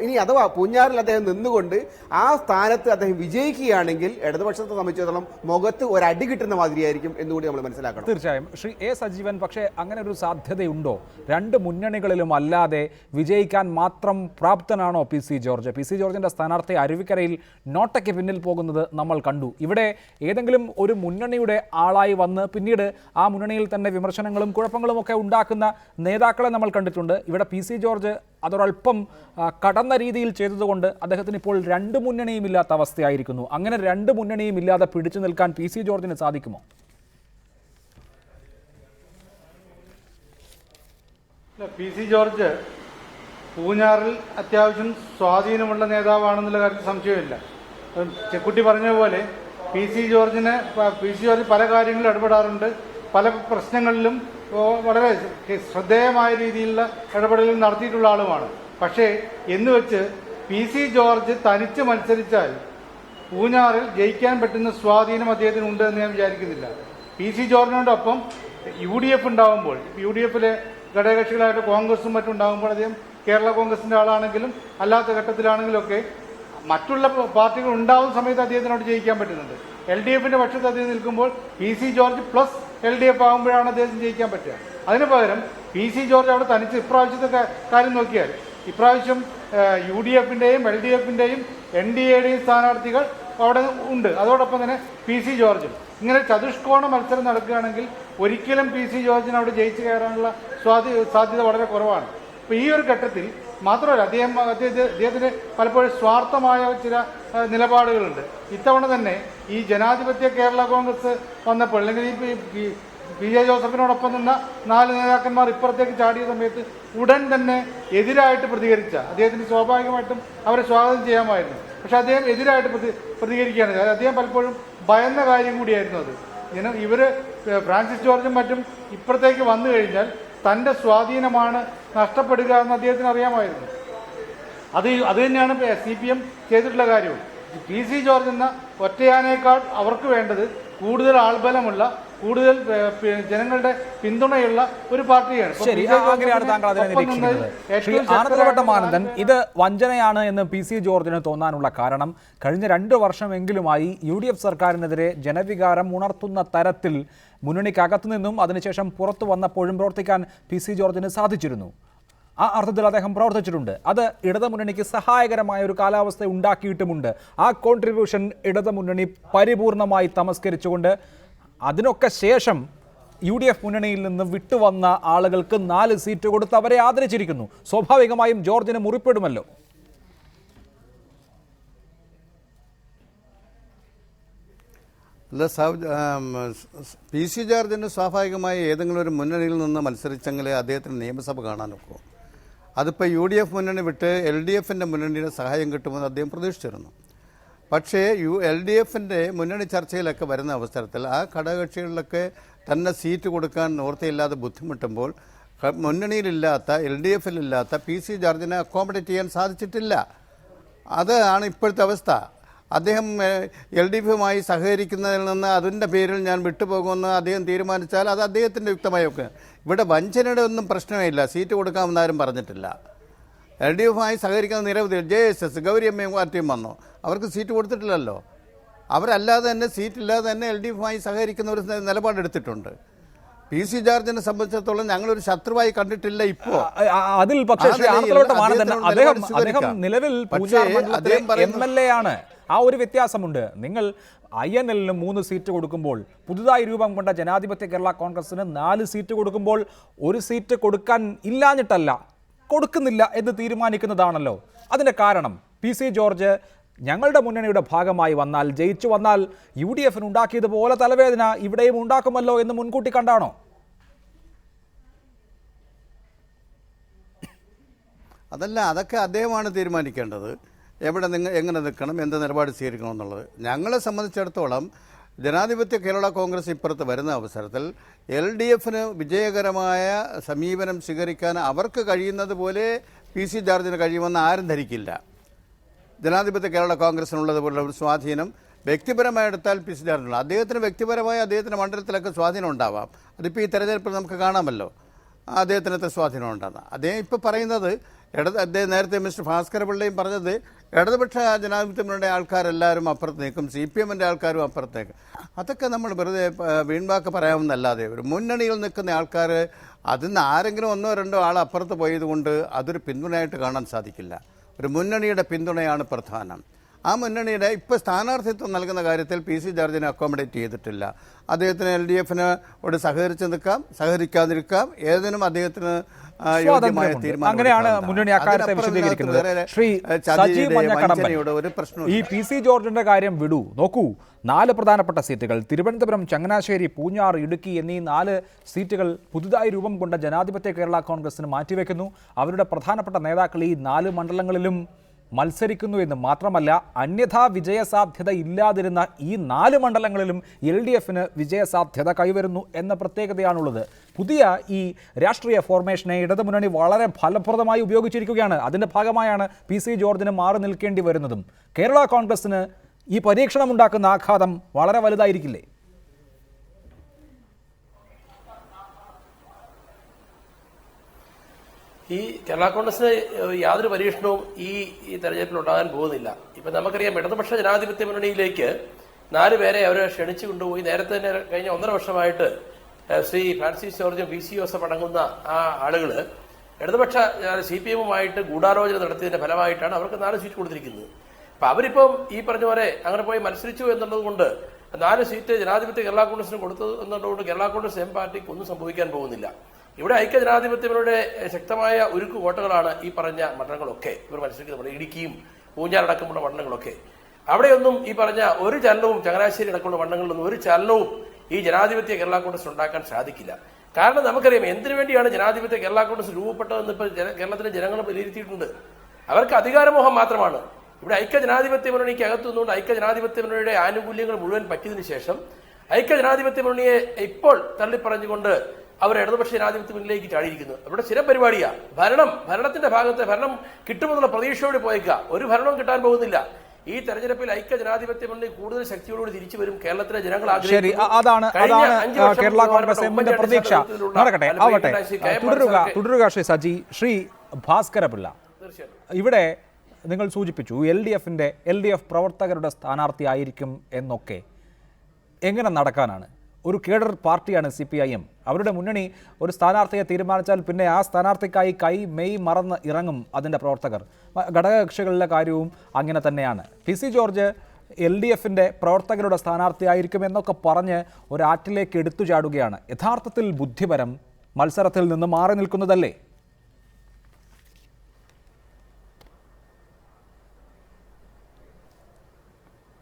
ഇനി അഥവാ പൂഞ്ഞാറിൽ അദ്ദേഹം നിന്നുകൊണ്ട് ആ സ്ഥാനത്ത് അദ്ദേഹം വിജയിക്കുകയാണെങ്കിൽ ഇടതുപക്ഷത്തെ സംബന്ധിച്ചിടത്തോളം മുഖത്ത് ഒരു അടി കിട്ടുന്ന മാതിരിയായിരിക്കും എന്നുകൂടി നമ്മൾ മനസ്സിലാക്കണം. തീർച്ചയായും ശ്രീ A സജീവൻ, പക്ഷേ അങ്ങനെ ഒരു സാധ്യതയുണ്ടോ? രണ്ട് മുന്നണികളിലും അല്ലാതെ വിജയിക്കാൻ മാത്രം പ്രാപ്തനാണോ PC ജോർജ്? PC ജോർജിന്റെ സ്ഥാനാർത്ഥി അരുവിക്കരയിൽ നോട്ടയ്ക്ക് പിന്നിൽ പോകുന്നത് നമ്മൾ കണ്ടു. ഇവിടെ ഏതെങ്കിലും ഒരു മുന്നണിയുടെ ആളായി വന്ന് പിന്നീട് ആ മുന്നണിയിൽ തന്നെ വിമർശനങ്ങളും കുഴപ്പങ്ങളും ഒക്കെ ഉണ്ടാക്കുന്ന നേതാക്കളെ നമ്മൾ കണ്ടിട്ടുണ്ട്. ഇവിടെ PC ജോർജ് അതൊരൽപ്പം കടന്ന രീതിയിൽ ചെയ്തതുകൊണ്ട് അദ്ദേഹത്തിന് ഇപ്പോൾ രണ്ട് മുന്നണിയും ഇല്ലാത്ത അവസ്ഥയായിരിക്കുന്നു. അങ്ങനെ രണ്ട് മുന്നണിയും ഇല്ലാതെ പിടിച്ചു നിൽക്കാൻ PC ജോർജിന് സാധിക്കുമോ? PC ജോർജ് പൂഞ്ഞാറിൽ അത്യാവശ്യം സ്വാധീനമുള്ള നേതാവാണെന്നുള്ള കാര്യത്തിൽ സംശയമില്ല. ചെക്കുട്ടി പറഞ്ഞ പോലെ PC ജോർജ് പല കാര്യങ്ങളിലും ഇടപെടാറുണ്ട്. പല പ്രശ്നങ്ങളിലും വളരെ ശ്രദ്ധേയമായ രീതിയിലുള്ള ഇടപെടലുകൾ നടത്തിയിട്ടുള്ള ആളുമാണ്. പക്ഷേ എന്ന് വെച്ച് PC ജോർജ് തനിച്ച് മത്സരിച്ചാൽ പൂഞ്ഞാറിൽ ജയിക്കാൻ പറ്റുന്ന സ്വാധീനം അദ്ദേഹത്തിന് ഉണ്ട് എന്ന് ഞാൻ വിചാരിക്കുന്നില്ല. PC ജോർജിനോടൊപ്പം UDF ഉണ്ടാകുമ്പോൾ, UDFിലെ ഘടകകക്ഷികളായിട്ട് കോൺഗ്രസും മറ്റും ഉണ്ടാകുമ്പോൾ അദ്ദേഹം കേരള കോൺഗ്രസിന്റെ ആളാണെങ്കിലും അല്ലാത്ത ഘട്ടത്തിലാണെങ്കിലും ഒക്കെ മറ്റുള്ള പാർട്ടികൾ ഉണ്ടാകുന്ന സമയത്ത് അദ്ദേഹത്തിനോട് ജയിക്കാൻ പറ്റുന്നുണ്ട്. LDFിന്റെ പക്ഷത്ത് അദ്ദേഹം നിൽക്കുമ്പോൾ PC ജോർജ് പ്ലസ് LDF ആകുമ്പോഴാണ് അദ്ദേഹത്തിന് ജയിക്കാൻ പറ്റുക. അതിന് പകരം PC ജോർജ് അവിടെ തനിച്ച് ഇപ്രാവശ്യത്തെ കാര്യം നോക്കിയാൽ ഇപ്രാവശ്യം UDFിന്റെയും LDFിന്റെയും NDAയുടെയും സ്ഥാനാർത്ഥികൾ അവിടെ ഉണ്ട്. അതോടൊപ്പം തന്നെ PC ജോർജും. ഇങ്ങനെ ചതുഷ്കോണ മത്സരം നടക്കുകയാണെങ്കിൽ ഒരിക്കലും PC ജോർജിന് അവിടെ ജയിച്ചു കയറാനുള്ള സാധ്യത വളരെ കുറവാണ്. അപ്പോൾ ഈ ഒരു ഘട്ടത്തിൽ മാത്രമല്ല അദ്ദേഹത്തിന് പലപ്പോഴും സ്വാർത്ഥമായ ചില നിലപാടുകളുണ്ട്. ഇത്തവണ തന്നെ ഈ ജനാധിപത്യ കേരള കോൺഗ്രസ് വന്നപ്പോൾ അല്ലെങ്കിൽ ഈ PJ ജോസഫിനോടൊപ്പം നിന്ന 4 നേതാക്കന്മാർ ഇപ്പുറത്തേക്ക് ചാടിയ സമയത്ത് ഉടൻ തന്നെ എതിരായിട്ട് പ്രതികരിച്ച അദ്ദേഹത്തിന് സ്വാഭാവികമായിട്ടും അവരെ സ്വാഗതം ചെയ്യാമായിരുന്നു. പക്ഷെ അദ്ദേഹം എതിരായിട്ട് പ്രതികരിക്കുകയാണ്. അദ്ദേഹം പലപ്പോഴും ഭയന്ന കാര്യം കൂടിയായിരുന്നു അത്. ഇവര് ഫ്രാൻസിസ് ജോർജും മറ്റും ഇപ്പുറത്തേക്ക് വന്നു കഴിഞ്ഞാൽ തൻ്റെ സ്വാധീനമാണ് നഷ്ടപ്പെടുക എന്ന് അദ്ദേഹത്തിന് അറിയാമായിരുന്നു. അത് തന്നെയാണ് CPM ചെയ്തിട്ടുള്ള കാര്യവും. PC ജോർജ് എന്ന ഒറ്റയാനേക്കാൾ അവർക്ക് വേണ്ടത് കൂടുതൽ ആൾബലമുള്ള, കൂടുതൽ ജനങ്ങളുടെ പിന്തുണയുള്ള ഒരു പാർട്ടിയാണ്. ശരി, അങ്ങനെയാണ് താങ്കൾ അതിനെ നിരീക്ഷിക്കുന്നത്. ശ്രീ ആനന്ദവട്ടമാനന്ദൻ, ഇത് വഞ്ചനയാണ് എന്ന് PC ജോർജിന് തോന്നാനുള്ള കാരണം കഴിഞ്ഞ 2 വർഷമെങ്കിലുമായി UDF സർക്കാരിനെതിരെ ജനവികാരം ഉണർത്തുന്ന തരത്തിൽ മുന്നണിക്കകത്തു നിന്നും അതിനുശേഷം പുറത്തു വന്നപ്പോഴും പ്രവർത്തിക്കാൻ PC ജോർജിന് സാധിച്ചിരുന്നു. ആ അർത്ഥത്തിൽ അദ്ദേഹം പ്രവർത്തിച്ചിട്ടുണ്ട്. അത് ഇടതുമുന്നണിക്ക് സഹായകരമായ ഒരു കാലാവസ്ഥ ഉണ്ടാക്കിയിട്ടുമുണ്ട്. ആ കോൺട്രിബ്യൂഷൻ ഇടതുമുന്നണി പരിപൂർണമായി തമസ്കരിച്ചുകൊണ്ട് അതിനൊക്കെ ശേഷം UDF മുന്നണിയിൽ നിന്ന് വിട്ടുവന്ന ആളുകൾക്ക് 4 സീറ്റ് കൊടുത്ത് അവരെ ആദരിച്ചിരിക്കുന്നു. സ്വാഭാവികമായും ജോർജിന് മുറിപ്പെടുമല്ലോ. അല്ല, PC ജോർജിന് സ്വാഭാവികമായി ഏതെങ്കിലും ഒരു മുന്നണിയിൽ നിന്ന് മത്സരിച്ചെങ്കിലേ അദ്ദേഹത്തിന് നിയമസഭ കാണാനൊക്കെ. അതിപ്പോൾ UDF മുന്നണി വിട്ട് LDFിൻ്റെ മുന്നണിയുടെ സഹായം കിട്ടുമെന്ന് അദ്ദേഹം പ്രതീക്ഷിച്ചിരുന്നു. പക്ഷേ LDFിൻ്റെ മുന്നണി ചർച്ചയിലൊക്കെ വരുന്ന അവസരത്തിൽ ആ ഘടകകക്ഷികളിലൊക്കെ തന്നെ സീറ്റ് കൊടുക്കാൻ നിവൃത്തിയില്ലാതെ ബുദ്ധിമുട്ടുമ്പോൾ മുന്നണിയിലില്ലാത്ത LDFിലില്ലാത്ത PC ജോർജിനെ അക്കോമഡേറ്റ് ചെയ്യാൻ സാധിച്ചിട്ടില്ല. അതാണ് ഇപ്പോഴത്തെ അവസ്ഥ. അദ്ദേഹം LDFുമായി സഹകരിക്കുന്നതിൽ നിന്ന് അതിൻ്റെ പേരിൽ ഞാൻ വിട്ടുപോകുമെന്ന് അദ്ദേഹം തീരുമാനിച്ചാൽ അത് അദ്ദേഹത്തിൻ്റെ യുക്തമായൊക്കെ. ഇവിടെ വഞ്ചനയുടെ ഒന്നും പ്രശ്നമേ ഇല്ല. സീറ്റ് കൊടുക്കാമെന്ന് ആരും പറഞ്ഞിട്ടില്ല. LDFുമായി സഹകരിക്കുന്ന നിരവധി JSS ഗൗരിയമ്മയും പാർട്ടിയും വന്നു, അവർക്ക് സീറ്റ് കൊടുത്തിട്ടില്ലല്ലോ. അവരല്ലാതെ തന്നെ സീറ്റില്ലാതെ തന്നെ LDFുമായി സഹകരിക്കുന്ന ഒരു നിലപാടെടുത്തിട്ടുണ്ട്. PC ജോർജിനെ സംബന്ധിച്ചിടത്തോളം ഞങ്ങളൊരു ശത്രുവായി കണ്ടിട്ടില്ല. ഇപ്പോൾ അതിൽ പക്ഷേ അദ്ദേഹം നിലവിൽ പൂഞ്ഞാർ മണ്ഡലത്തിലെ MLA ആണ്. ആ ഒരു വ്യത്യാസമുണ്ട്. നിങ്ങൾ INL-ന് 3 സീറ്റ് കൊടുക്കുമ്പോൾ പുതുതായി രൂപം കൊണ്ട ജനാധിപത്യ കേരള കോൺഗ്രസിന് 4 സീറ്റ് കൊടുക്കുമ്പോൾ ഒരു സീറ്റ് കൊടുക്കാൻ ഇല്ലാഞ്ഞിട്ടല്ല, കൊടുക്കുന്നില്ല എന്ന് തീരുമാനിക്കുന്നതാണല്ലോ. അതിൻ്റെ കാരണം PC ജോർജ് ഞങ്ങളുടെ മുന്നണിയുടെ ഭാഗമായി വന്നാൽ, ജയിച്ചു വന്നാൽ UDFന് ഉണ്ടാക്കിയതുപോലെ തലവേദന ഇവിടെയും ഉണ്ടാക്കുമല്ലോ എന്ന് മുൻകൂട്ടി കണ്ടാണോ? അതല്ല, അതൊക്കെ അദ്ദേഹമാണ് തീരുമാനിക്കേണ്ടത്. എവിടെ എങ്ങനെ നിൽക്കണം, എന്ത് നിലപാട് സ്വീകരിക്കണം എന്നുള്ളത്. ഞങ്ങളെ സംബന്ധിച്ചിടത്തോളം ജനാധിപത്യ കേരള കോൺഗ്രസ് ഇപ്പുറത്ത് വരുന്ന അവസരത്തിൽ LDFന് വിജയകരമായ സമീപനം സ്വീകരിക്കാൻ അവർക്ക് കഴിയുന്നത് പോലെ PC ജോർജിന് കഴിയുമെന്ന് ആരും ധരിക്കില്ല. ജനാധിപത്യ കേരള കോൺഗ്രസിനുള്ളതുപോലുള്ള ഒരു സ്വാധീനം വ്യക്തിപരമായി എടുത്താൽ PC ജോർജിനുള്ള അദ്ദേഹത്തിന് വ്യക്തിപരമായ അദ്ദേഹത്തിൻ്റെ മണ്ഡലത്തിലൊക്കെ സ്വാധീനം ഉണ്ടാവാം. അതിപ്പോൾ ഈ തെരഞ്ഞെടുപ്പിൽ നമുക്ക് കാണാമല്ലോ അദ്ദേഹത്തിന് എത്ര സ്വാധീനം ഉണ്ടെന്ന്. അദ്ദേഹം ഇപ്പോൾ പറയുന്നത് അദ്ദേഹം നേരത്തെ മിസ്റ്റർ ഭാസ്കര പിള്ളയും പറഞ്ഞത് ഇടതുപക്ഷ ജനാധിപത്യങ്ങളുടെ ആൾക്കാരെല്ലാവരും അപ്പുറത്ത് നിൽക്കും, CPM-ൻ്റെ ആൾക്കാരും അപ്പുറത്ത് നിൽക്കും. അതൊക്കെ നമ്മൾ വെറുതെ വീൺവാക്ക് പറയാമെന്നല്ലാതെ ഒരു മുന്നണിയിൽ നിൽക്കുന്ന ആൾക്കാർ അതിൽ നിന്ന് ആരെങ്കിലും 1-2 ആൾ അപ്പുറത്ത് പോയതുകൊണ്ട് അതൊരു പിന്തുണയായിട്ട് കാണാൻ സാധിക്കില്ല. ഒരു മുന്നണിയുടെ പിന്തുണയാണ് പ്രധാനം. ആ മുന്നണിയുടെ ഇപ്പോൾ സ്ഥാനാർത്ഥിത്വം നൽകുന്ന കാര്യത്തിൽ PC ജോർജിനെ അക്കോമഡേറ്റ് ചെയ്തിട്ടില്ല. അദ്ദേഹത്തിന് LDFനോട് സഹകരിച്ച് നിൽക്കാം, സഹകരിക്കാതിരിക്കാം, ഏതിനും അദ്ദേഹത്തിന് യോഗ്യമായ തീരുമാനം. അങ്ങനെയാണ് മുന്നണി അക്കാര്യത്തെ വിശദീകരിക്കുന്നത്. ശ്രീ സജീവ് മഞ്ഞക്കടമ്പൻ, ഈ PC ജോർജിന്റെ കാര്യം വിടൂ. നോക്കൂ, 4 പ്രധാനപ്പെട്ട സീറ്റുകൾ തിരുവനന്തപുരം, ചങ്ങനാശ്ശേരി, പൂഞ്ഞാർ, ഇടുക്കി എന്നീ 4 സീറ്റുകൾ പുതുതായി രൂപം കൊണ്ട ജനാധിപത്യ കേരള കോൺഗ്രസിന് മാറ്റിവെക്കുന്നു. അവരുടെ പ്രധാനപ്പെട്ട നേതാക്കൾ ഈ 4 മണ്ഡലങ്ങളിലും മത്സരിക്കുന്നു എന്ന് മാത്രമല്ല, അന്യഥാ വിജയസാധ്യത ഇല്ലാതിരുന്ന ഈ 4 മണ്ഡലങ്ങളിലും LDFന് വിജയസാധ്യത കൈവരുന്നു എന്ന പ്രത്യേകതയാണുള്ളത്. പുതിയ ഈ രാഷ്ട്രീയ ഫോർമേഷനെ ഇടതുമുന്നണി വളരെ ഫലപ്രദമായി ഉപയോഗിച്ചിരിക്കുകയാണ്. അതിൻ്റെ ഭാഗമായാണ് PC ജോർജിന് മാറി നിൽക്കേണ്ടി വരുന്നതും. കേരള കോൺഗ്രസിന് ഈ പരീക്ഷണമുണ്ടാക്കുന്ന ആഘാതം വളരെ വലുതായിരിക്കില്ലേ? ഈ കേരള കോൺഗ്രസിന് യാതൊരു പരീക്ഷണവും ഈ തെരഞ്ഞെടുപ്പിൽ ഉണ്ടാകാൻ പോകുന്നില്ല. ഇപ്പം നമുക്കറിയാം, ഇടതുപക്ഷ ജനാധിപത്യ മുന്നണിയിലേക്ക് 4 പേരെ അവർ ക്ഷണിച്ചു കൊണ്ടുപോയി. നേരത്തെ തന്നെ കഴിഞ്ഞ 1.5 വർഷമായിട്ട് ശ്രീ ഫ്രാൻസിസ് ജോർജും PC ജോസഫ് അടങ്ങുന്ന ആ ആളുകൾ ഇടതുപക്ഷ CPM-ഉമായിട്ട് ഗൂഢാലോചന നടത്തിയതിന്റെ ഫലമായിട്ടാണ് അവർക്ക് 4 സീറ്റ് കൊടുത്തിരിക്കുന്നത്. അപ്പൊ അവരിപ്പം ഈ പറഞ്ഞ പോലെ അങ്ങനെ പോയി മത്സരിച്ചു എന്നുള്ളത് കൊണ്ട് 4 സീറ്റ് ജനാധിപത്യ കേരള കോൺഗ്രസിന് കൊടുത്തത് എന്നുള്ളതുകൊണ്ട് കേരള കോൺഗ്രസ് M പാർട്ടിക്ക് ഒന്നും സംഭവിക്കാൻ പോകുന്നില്ല. ഇവിടെ ഐക്യജനാധിപത്യങ്ങളുടെ ശക്തമായ ഉരുക്കു കോട്ടകളാണ് ഈ പറഞ്ഞ മണ്ഡലങ്ങളൊക്കെ ഇവർ മത്സരിക്കുന്നത്. ഇടുക്കിയും പൂഞ്ഞാറടക്കമുള്ള മണ്ഡലങ്ങളൊക്കെ അവിടെയൊന്നും ഈ പറഞ്ഞ ഒരു ചലനവും, ചങ്ങനാശ്ശേരി അടക്കമുള്ള മണ്ഡലങ്ങളിലൊന്നും ഒരു ചലനവും ഈ ജനാധിപത്യ കേരള കോൺഗ്രസ് ഉണ്ടാക്കാൻ സാധിക്കില്ല. കാരണം നമുക്കറിയാം എന്തിനു വേണ്ടിയാണ് ജനാധിപത്യ കേരള കോൺഗ്രസ് രൂപപ്പെട്ടതെന്ന് ഇപ്പോൾ കേരളത്തിലെ ജനങ്ങൾ വിലയിരുത്തിയിട്ടുണ്ട്. അവർക്ക് അധികാരമോഹം മാത്രമാണ്. ഇവിടെ ഐക്യജനാധിപത്യ മുന്നണിക്ക് അകത്തു നിന്നുകൊണ്ട് ഐക്യജനാധിപത്യ മുന്നണിയുടെ ആനുകൂല്യങ്ങൾ മുഴുവൻ പറ്റിയതിനു ശേഷം ഐക്യജനാധിപത്യ മുന്നണിയെ ഇപ്പോൾ തള്ളിപ്പറഞ്ഞുകൊണ്ട് അവർ ഇടതുപക്ഷ ജനാധിപത്യ മുന്നിലേക്ക് ചാടിയിരിക്കുന്നു. അവരുടെ സ്ഥിരം പരിപാടിയാ ഭരണത്തിന്റെ ഭാഗത്ത് ഭരണം കിട്ടുമെന്നുള്ള പ്രതീക്ഷയോടെ പോയേക്കുക. ഒരു ഭരണവും കിട്ടാൻ പോകുന്നില്ല. ഈ തെരഞ്ഞെടുപ്പിൽ ഐക്യജനാധിപത്യ മുന്നണി കൂടുതൽ ശക്തിയോടുകൂടി തിരിച്ചു വരും. കേരളത്തിലെ ജനങ്ങൾ അതാണ് കേരള കോൺഗ്രസ് എമ്മിന്റെ പ്രതീക്ഷ. നടക്കട്ടെ, ആവട്ടെ, തുടരുക ശ്രീ സജി. ശ്രീ ഭാസ്കര പിള്ള, ഇവിടെ നിങ്ങൾ സൂചിപ്പിച്ചു LDF പ്രവർത്തകരുടെ സ്ഥാനാർത്ഥി ആയിരിക്കും എന്നൊക്കെ. എങ്ങനെ നടക്കാനാണ്? ഒരു കേഡർ പാർട്ടിയാണ് CPIM. അവരുടെ മുന്നണി ഒരു സ്ഥാനാർത്ഥിയെ തീരുമാനിച്ചാൽ പിന്നെ ആ സ്ഥാനാർത്ഥിക്കായി മെയ് മറന്ന് ഇറങ്ങും അതിൻ്റെ പ്രവർത്തകർ. ഘടകകക്ഷികളുടെ കാര്യവും അങ്ങനെ തന്നെയാണ്. PC ജോർജ് LDFിൻ്റെ പ്രവർത്തകരുടെ സ്ഥാനാർത്ഥിയായിരിക്കും എന്നൊക്കെ പറഞ്ഞ് ഒരാറ്റിലേക്ക് എടുത്തു ചാടുകയാണ്. യഥാർത്ഥത്തിൽ ബുദ്ധിപരം മത്സരത്തിൽ നിന്ന് മാറി നിൽക്കുന്നതല്ലേ?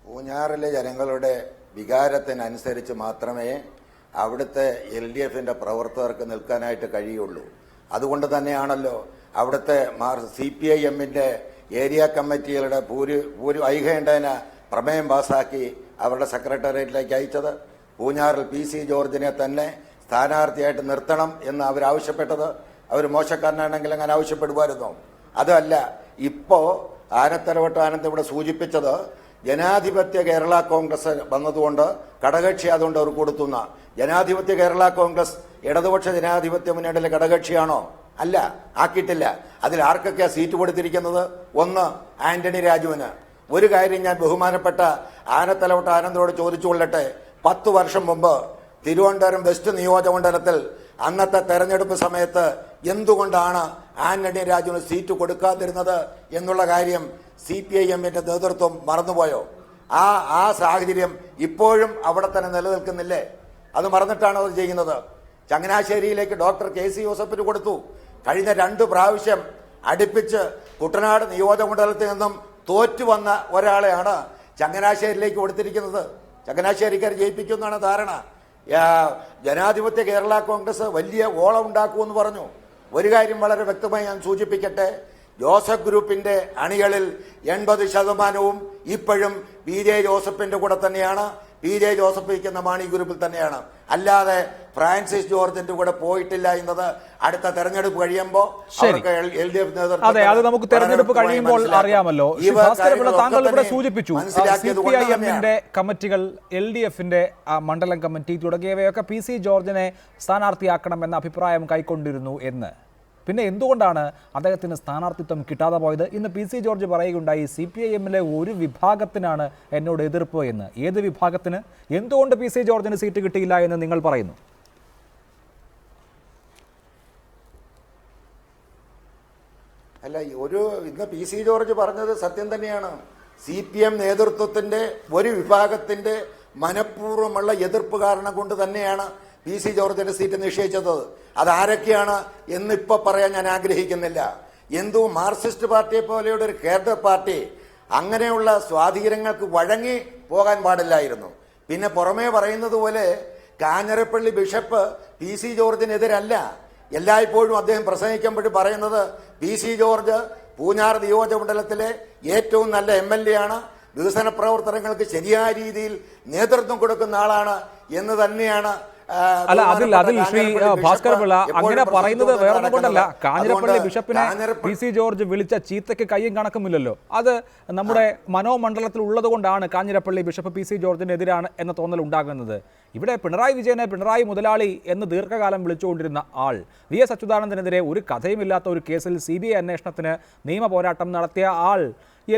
പൂഞ്ഞാറിലെ ജനങ്ങളുടെ വികാരത്തിനനുസരിച്ച് മാത്രമേ അവിടുത്തെ LDFിൻ്റെ പ്രവർത്തകർക്ക് നിൽക്കാനായിട്ട് കഴിയുള്ളൂ. അതുകൊണ്ട് തന്നെയാണല്ലോ അവിടുത്തെ CPIM-ന്റെ ഏരിയ കമ്മിറ്റികളുടെ ഐകകണ്ഠേന പ്രമേയം പാസാക്കി അവരുടെ സെക്രട്ടേറിയറ്റിലേക്ക് അയച്ചത്. പൂഞ്ഞാറിൽ PC ജോർജിനെ തന്നെ സ്ഥാനാർത്ഥിയായിട്ട് നിർത്തണം എന്ന് അവരാവശ്യപ്പെട്ടത്. അവർ മോശക്കാരനാണെങ്കിൽ അങ്ങനെ ആവശ്യപ്പെടുമായിരുന്നോ? അതല്ല, ഇപ്പോൾ ആനത്തലവട്ട ആനന്ദ് ഇവിടെ സൂചിപ്പിച്ചത് ജനാധിപത്യ കേരള കോൺഗ്രസ് വന്നതുകൊണ്ട് ഘടകക്ഷി അതുകൊണ്ട് അവർ കൊടുത്തുന്ന. ജനാധിപത്യ കേരള കോൺഗ്രസ് ഇടതുപക്ഷ ജനാധിപത്യ മുന്നണിയിലെ ഘടകക്ഷിയാണോ? അല്ല, ആക്കിയിട്ടില്ല. അതിൽ ആർക്കൊക്കെയാ സീറ്റ് കൊടുത്തിരിക്കുന്നത്? ഒന്ന്, ആന്റണി രാജുവിന്. ഒരു കാര്യം ഞാൻ ബഹുമാനപ്പെട്ട ആനത്തലവട്ട ആനന്ദോട് ചോദിച്ചു കൊള്ളട്ടെ. 10 വർഷം മുമ്പ് തിരുവനന്തപുരം വെസ്റ്റ് നിയോജകമണ്ഡലത്തിൽ അന്നത്തെ തെരഞ്ഞെടുപ്പ് സമയത്ത് എന്തുകൊണ്ടാണ് ആന്റണി രാജുവിന് സീറ്റ് കൊടുക്കാതിരുന്നത് എന്നുള്ള കാര്യം CPIM-ന്റെ നേതൃത്വം മറന്നുപോയോ? ആ സാഹചര്യം ഇപ്പോഴും അവിടെ തന്നെ നിലനിൽക്കുന്നില്ലേ? അത് മറന്നിട്ടാണ് അത് ചെയ്യുന്നത്. ചങ്ങനാശ്ശേരിയിലേക്ക് ഡോക്ടർ KC ജോസഫിന് കൊടുത്തു. കഴിഞ്ഞ 2 പ്രാവശ്യം അടുപ്പിച്ച് കുട്ടനാട് നിയോജകമണ്ഡലത്തിൽ നിന്നും തോറ്റു വന്ന ഒരാളെയാണ് ചങ്ങനാശ്ശേരിയിലേക്ക് കൊടുത്തിരിക്കുന്നത്. ചങ്ങനാശ്ശേരിക്കാർ ജയിപ്പിക്കുമെന്നാണ് ധാരണ. ജനാധിപത്യ കേരള കോൺഗ്രസ് വലിയ ഓളം ഉണ്ടാക്കുമെന്ന് പറഞ്ഞു. ഒരു കാര്യം വളരെ വ്യക്തമായി ഞാൻ സൂചിപ്പിക്കട്ടെ. ജോസഫ് ഗ്രൂപ്പിന്റെ അണികളിൽ 80% ഇപ്പോഴും PJ ജോസഫിന്റെ കൂടെ തന്നെയാണ്. PJ ജോസഫ് ഇരിക്കുന്ന മാണി ഗ്രൂപ്പിൽ തന്നെയാണ്. അല്ലാതെ ഫ്രാൻസിസ് ജോർജിന്റെ കൂടെ പോയിട്ടില്ല എന്നത് അടുത്ത തെരഞ്ഞെടുപ്പ് കഴിയുമ്പോൾ LDF അതെ, അത് നമുക്ക് തെരഞ്ഞെടുപ്പ് കഴിയുമ്പോൾ അറിയാമല്ലോ. താങ്കൾ ഇവിടെ സൂചിപ്പിച്ചു CPIM-ന്റെ കമ്മിറ്റികൾ, LDF-ന്റെ മണ്ഡലം കമ്മിറ്റി തുടങ്ങിയവയൊക്കെ PC ജോർജിനെ സ്ഥാനാർത്ഥിയാക്കണമെന്ന അഭിപ്രായം കൈക്കൊണ്ടിരുന്നു എന്ന്. പിന്നെ എന്തുകൊണ്ടാണ് അദ്ദേഹത്തിന് സ്ഥാനാർത്ഥിത്വം കിട്ടാതെ പോയത്? ഇന്ന് PC ജോർജ് പറയുകയുണ്ടായി, CPIM-ലെ ഒരു വിഭാഗത്തിനാണ് എന്നോട് എതിർപ്പ് എന്ന്. ഏത് വിഭാഗത്തിന്? എന്തുകൊണ്ട് PC ജോർജിന് സീറ്റ് കിട്ടിയില്ല എന്ന് നിങ്ങൾ പറയുന്നു? അല്ല, ഇന്ന് PC ജോർജ് പറഞ്ഞത് സത്യം തന്നെയാണ്. CPM നേതൃത്വത്തിന്റെ ഒരു വിഭാഗത്തിന്റെ മനഃപൂർവ്വമുള്ള എതിർപ്പ് കാരണം കൊണ്ട് തന്നെയാണ് PC ജോർജിന്റെ സീറ്റ് നിശ്ചയിച്ചത്. അതാരൊക്കെയാണ് എന്നിപ്പോൾ പറയാൻ ഞാൻ ആഗ്രഹിക്കുന്നില്ല. എന്തോ മാർക്സിസ്റ്റ് പാർട്ടിയെ പോലെയുള്ള ഒരു കേഡർ പാർട്ടി അങ്ങനെയുള്ള സ്വാധീനങ്ങൾക്ക് വഴങ്ങി പോകാൻ പാടില്ലായിരുന്നു. പിന്നെ പുറമേ പറയുന്നത് പോലെ കാഞ്ഞിരപ്പള്ളി ബിഷപ്പ് PC ജോർജിനെതിരല്ല. എല്ലായ്പ്പോഴും അദ്ദേഹം പ്രസംഗിക്കുമ്പോഴും പറയുന്നത് PC ജോർജ് പൂഞ്ഞാർ നിയോജകമണ്ഡലത്തിലെ ഏറ്റവും നല്ല MLA ആണ്, വികസന പ്രവർത്തനങ്ങൾക്ക് ശരിയായ രീതിയിൽ നേതൃത്വം കൊടുക്കുന്ന ആളാണ് എന്ന് തന്നെയാണ്. അല്ല, അതിൽ ശ്രീ ഭാസ്കർ പിള്ള അങ്ങനെ പറയുന്നത് വേറൊന്നും കൊണ്ടല്ല. കാഞ്ഞിരപ്പള്ളി ബിഷപ്പിനെ PC ജോർജ് വിളിച്ച ചീത്തയ്ക്ക് കയ്യും കണക്കുമില്ലല്ലോ. അത് നമ്മുടെ മനോമണ്ഡലത്തിൽ ഉള്ളത് കൊണ്ടാണ് കാഞ്ഞിരപ്പള്ളി ബിഷപ്പ് PC ജോർജിനെതിരാണ് എന്ന തോന്നൽ ഉണ്ടാകുന്നത്. ഇവിടെ പിണറായി വിജയനെ പിണറായി മുതലാളി എന്ന് ദീർഘകാലം വിളിച്ചുകൊണ്ടിരുന്ന ആൾ, VS അച്യുതാനന്ദനെതിരെ ഒരു കഥയുമില്ലാത്ത ഒരു കേസിൽ CBI അന്വേഷണത്തിന് നിയമ പോരാട്ടം നടത്തിയ ആൾ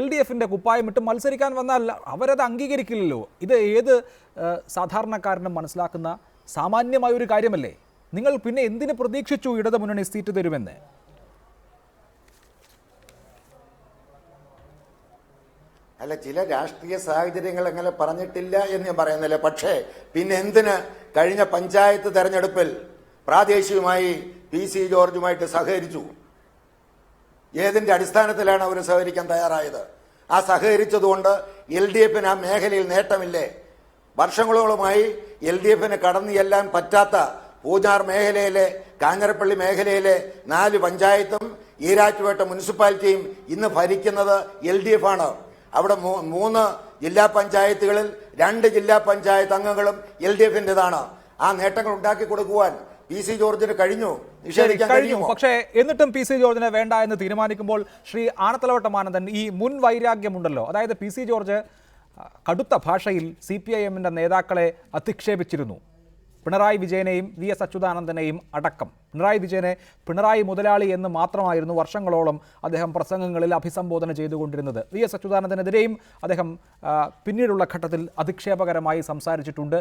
LDF-ന്റെ കുപ്പായമിട്ട് മത്സരിക്കാൻ വന്നാൽ അവരത് അംഗീകരിക്കില്ലല്ലോ. ഇത് ഏത് സാധാരണക്കാരനും മനസ്സിലാക്കുന്ന സാമാന്യമായൊരു കാര്യമല്ലേ? നിങ്ങൾ പിന്നെ എന്തിന് പ്രതീക്ഷിച്ചു ഇടതു മുന്നണി സീറ്റ് തരുമെന്ന്? അല്ല, ചില രാഷ്ട്രീയ സാഹചര്യങ്ങൾ അങ്ങനെ പറഞ്ഞിട്ടില്ല എന്ന് ഞാൻ പറയുന്നില്ല. പക്ഷേ പിന്നെ എന്തിന് കഴിഞ്ഞ പഞ്ചായത്ത് തെരഞ്ഞെടുപ്പിൽ പ്രാദേശികമായി PC ജോർജുമായിട്ട് സഹകരിച്ചു? ഏതിന്റെ അടിസ്ഥാനത്തിലാണ് അവർ സഹകരിക്കാൻ തയ്യാറായത്? ആ സഹകരിച്ചതുകൊണ്ട് LDF-ന് ആ മേഖലയിൽ നേട്ടമില്ലേ? വർഷങ്ങളോളമായി LDF-ന് കടന്നു ചെല്ലാൻ പറ്റാത്ത പൂഞ്ഞാർ മേഖലയിലെ, കാഞ്ഞിരപ്പള്ളി മേഖലയിലെ 4 പഞ്ചായത്തും ഈരാറ്റുപേട്ട മുനിസിപ്പാലിറ്റിയും ഇന്ന് ഭരിക്കുന്നത് LDF ആണ്. അവിടെ 3 ജില്ലാ പഞ്ചായത്തുകളിൽ 2 ജില്ലാ പഞ്ചായത്ത് അംഗങ്ങളും LDF-ന്റേതാണ്. ആ നേട്ടങ്ങൾ ഉണ്ടാക്കി കൊടുക്കുവാൻ PC ജോർജിന് കഴിഞ്ഞു. പക്ഷേ എന്നിട്ടും PC ജോർജിനെ വേണ്ട എന്ന് തീരുമാനിക്കുമ്പോൾ ശ്രീ ആനത്തലവട്ടം ആനന്ദൻ, ഈ മുൻ വൈരാഗ്യമുണ്ടല്ലോ, അതായത് PC ജോർജ് കടുത്ത ഭാഷയിൽ CPIM-ന്റെ നേതാക്കളെ അധിക്ഷേപിച്ചിരുന്നു. പിണറായി വിജയനെയും VS അച്യുതാനന്ദനെയും അടക്കം. പിണറായി വിജയനെ പിണറായി മുതലാളി എന്ന് മാത്രമായിരുന്നു വർഷങ്ങളോളം അദ്ദേഹം പ്രസംഗങ്ങളിൽ അഭിസംബോധന ചെയ്തുകൊണ്ടിരുന്നത്. VS അച്യുതാനന്ദനെതിരെയും അദ്ദേഹം പിന്നീടുള്ള ഘട്ടത്തിൽ അധിക്ഷേപകരമായി സംസാരിച്ചിട്ടുണ്ട്.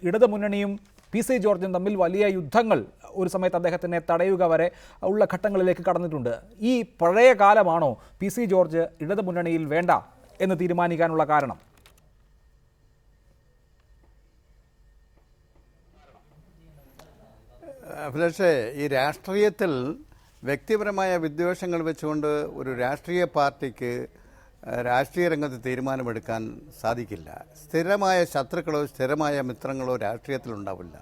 ഇടതു മുന്നണിയും PC ജോർജും തമ്മിൽ വലിയ യുദ്ധങ്ങൾ ഒരു സമയത്ത് അദ്ദേഹത്തിനെ തടയുക വരെ ഉള്ള ഘട്ടങ്ങളിലേക്ക് കടന്നിട്ടുണ്ട്. ഈ പഴയ കാലമാണോ PC ജോർജ് ഇടതു മുന്നണിയിൽ വേണ്ട എന്ന് തീരുമാനിക്കാനുള്ള കാരണം? പക്ഷേ ഈ രാഷ്ട്രീയത്തിൽ വ്യക്തിപരമായ വിദ്വേഷങ്ങൾ വെച്ചുകൊണ്ട് ഒരു രാഷ്ട്രീയ പാർട്ടിക്ക് രാഷ്ട്രീയ രംഗത്ത് തീരുമാനമെടുക്കാൻ സാധിക്കില്ല. സ്ഥിരമായ ശത്രുക്കളോ സ്ഥിരമായ മിത്രങ്ങളോ രാഷ്ട്രീയത്തിലുണ്ടാവില്ല.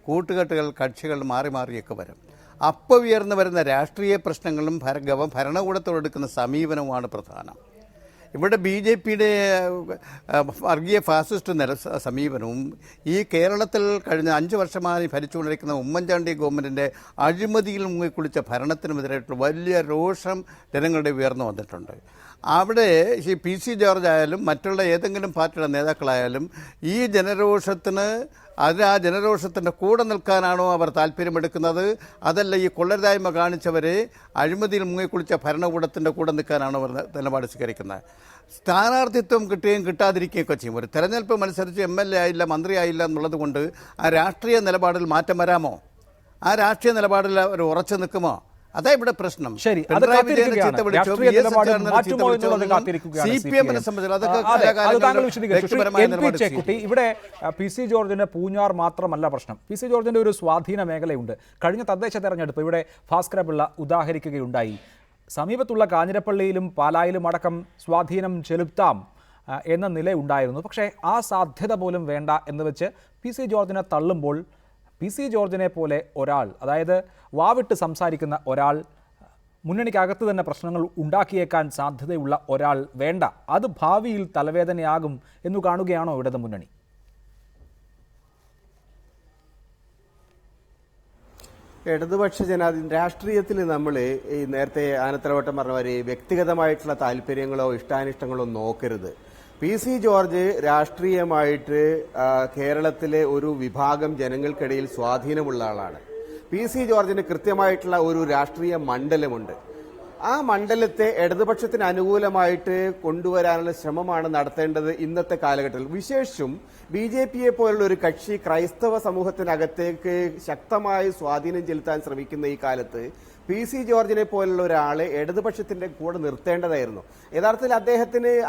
കൂട്ടുകെട്ടുകൾ, കക്ഷികൾ മാറി മാറിയൊക്കെ വരും. അപ്പോൾ ഉയർന്നു വരുന്ന രാഷ്ട്രീയ പ്രശ്നങ്ങളും ഭരണകൂടത്തോടെടുക്കുന്ന സമീപനവുമാണ് പ്രധാനം. ഇവിടെ BJPയുടെ വർഗീയ ഫാസിസ്റ്റ് സമീപനവും ഈ കേരളത്തിൽ കഴിഞ്ഞ 5 വർഷമായി ഭരിച്ചുകൊണ്ടിരിക്കുന്ന ഉമ്മൻചാണ്ടി ഗവൺമെൻറ്റിൻ്റെ അഴിമതിയിൽ മുങ്ങിക്കുളിച്ച ഭരണത്തിനുമെതിരായിട്ടുള്ള വലിയ രോഷം ജനങ്ങളുടെ ഉയർന്നു വന്നിട്ടുണ്ട്. അവിടെ ഈ PC ജോർജ് ആയാലും മറ്റുള്ള ഏതെങ്കിലും പാർട്ടിയുടെ നേതാക്കളായാലും ഈ ജനരോഷത്തിന് ആ ജനരോഷത്തിൻ്റെ കൂടെ നിൽക്കാനാണോ അവർ താല്പര്യമെടുക്കുന്നത്, അതല്ല ഈ കൊള്ളരുതായ്മ കാണിച്ചവരെ അഴിമതിയിൽ മുങ്ങിക്കുളിച്ച ഭരണകൂടത്തിൻ്റെ കൂടെ നിൽക്കാനാണോ അവർ നിലപാട് സ്വീകരിക്കുന്നത്? സ്ഥാനാർത്ഥിത്വം കിട്ടുകയും കിട്ടാതിരിക്കുകയൊക്കെ ചെയ്യും. ഒരു തെരഞ്ഞെടുപ്പ് മത്സരിച്ച് MLA ആയില്ല, മന്ത്രിയായില്ല എന്നുള്ളത് കൊണ്ട് ആ രാഷ്ട്രീയ നിലപാടിൽ മാറ്റം വരാമോ? ആ രാഷ്ട്രീയ നിലപാടിൽ അവർ ഉറച്ചു നിൽക്കുമോ? അതാ ഇവിടെ പ്രശ്നം. ശരി, ഇവിടെ PC ജോർജിന് പൂഞ്ഞാർ മാത്രമല്ല പ്രശ്നം. PC ജോർജിന്റെ ഒരു സ്വാധീന മേഖലയുണ്ട്. കഴിഞ്ഞ തദ്ദേശ തെരഞ്ഞെടുപ്പ് ഇവിടെ ഭാസ്കരപിള്ള ഉദാഹരിക്കുകയുണ്ടായി. സമീപത്തുള്ള കാഞ്ഞിരപ്പള്ളിയിലും പാലായിലും അടക്കം സ്വാധീനം ചെലുത്താം എന്ന നിലയുണ്ടായിരുന്നു. പക്ഷേ ആ സാധ്യത പോലും വേണ്ട എന്ന് വെച്ച് PC ജോർജിനെ തള്ളുമ്പോൾ PC ജോർജിനെ പോലെ ഒരാൾ, അതായത് വാവിട്ട് സംസാരിക്കുന്ന ഒരാൾ, മുന്നണിക്കകത്ത് തന്നെ പ്രശ്നങ്ങൾ ഉണ്ടാക്കിയേക്കാൻ സാധ്യതയുള്ള ഒരാൾ വേണ്ട, അത് ഭാവിയിൽ തലവേദനയാകും എന്നു കാണുകയാണോ ഇടത് മുന്നണി? ഇടതുപക്ഷ രാഷ്ട്രീയത്തിൽ നമ്മൾ ഈ നേരത്തെ ആനത്തലവട്ടം പറഞ്ഞവരെ വ്യക്തിഗതമായിട്ടുള്ള താല്പര്യങ്ങളോ ഇഷ്ടാനിഷ്ടങ്ങളോ നോക്കരുത്. PC ജോർജ് രാഷ്ട്രീയമായിട്ട് കേരളത്തിലെ ഒരു വിഭാഗം ജനങ്ങൾക്കിടയിൽ സ്വാധീനമുള്ള ആളാണ്. PC ജോർജിന് കൃത്യമായിട്ടുള്ള ഒരു രാഷ്ട്രീയ മണ്ഡലമുണ്ട്. ആ മണ്ഡലത്തെ ഇടതുപക്ഷത്തിന് അനുകൂലമായിട്ട് കൊണ്ടുവരാനുള്ള ശ്രമമാണ് നടത്തേണ്ടത് ഇന്നത്തെ കാലഘട്ടത്തിൽ. വിശേഷിച്ചും BJPയെ പോലുള്ള ഒരു കക്ഷി ക്രൈസ്തവ സമൂഹത്തിനകത്തേക്ക് ശക്തമായി സ്വാധീനം ചെലുത്താൻ ശ്രമിക്കുന്ന ഈ കാലത്ത് PC ജോർജിനെ പോലുള്ള ഒരാളെ ഇടതുപക്ഷത്തിന്റെ കൂടെ നിർത്തേണ്ടതായിരുന്നു. യഥാർത്ഥത്തിൽ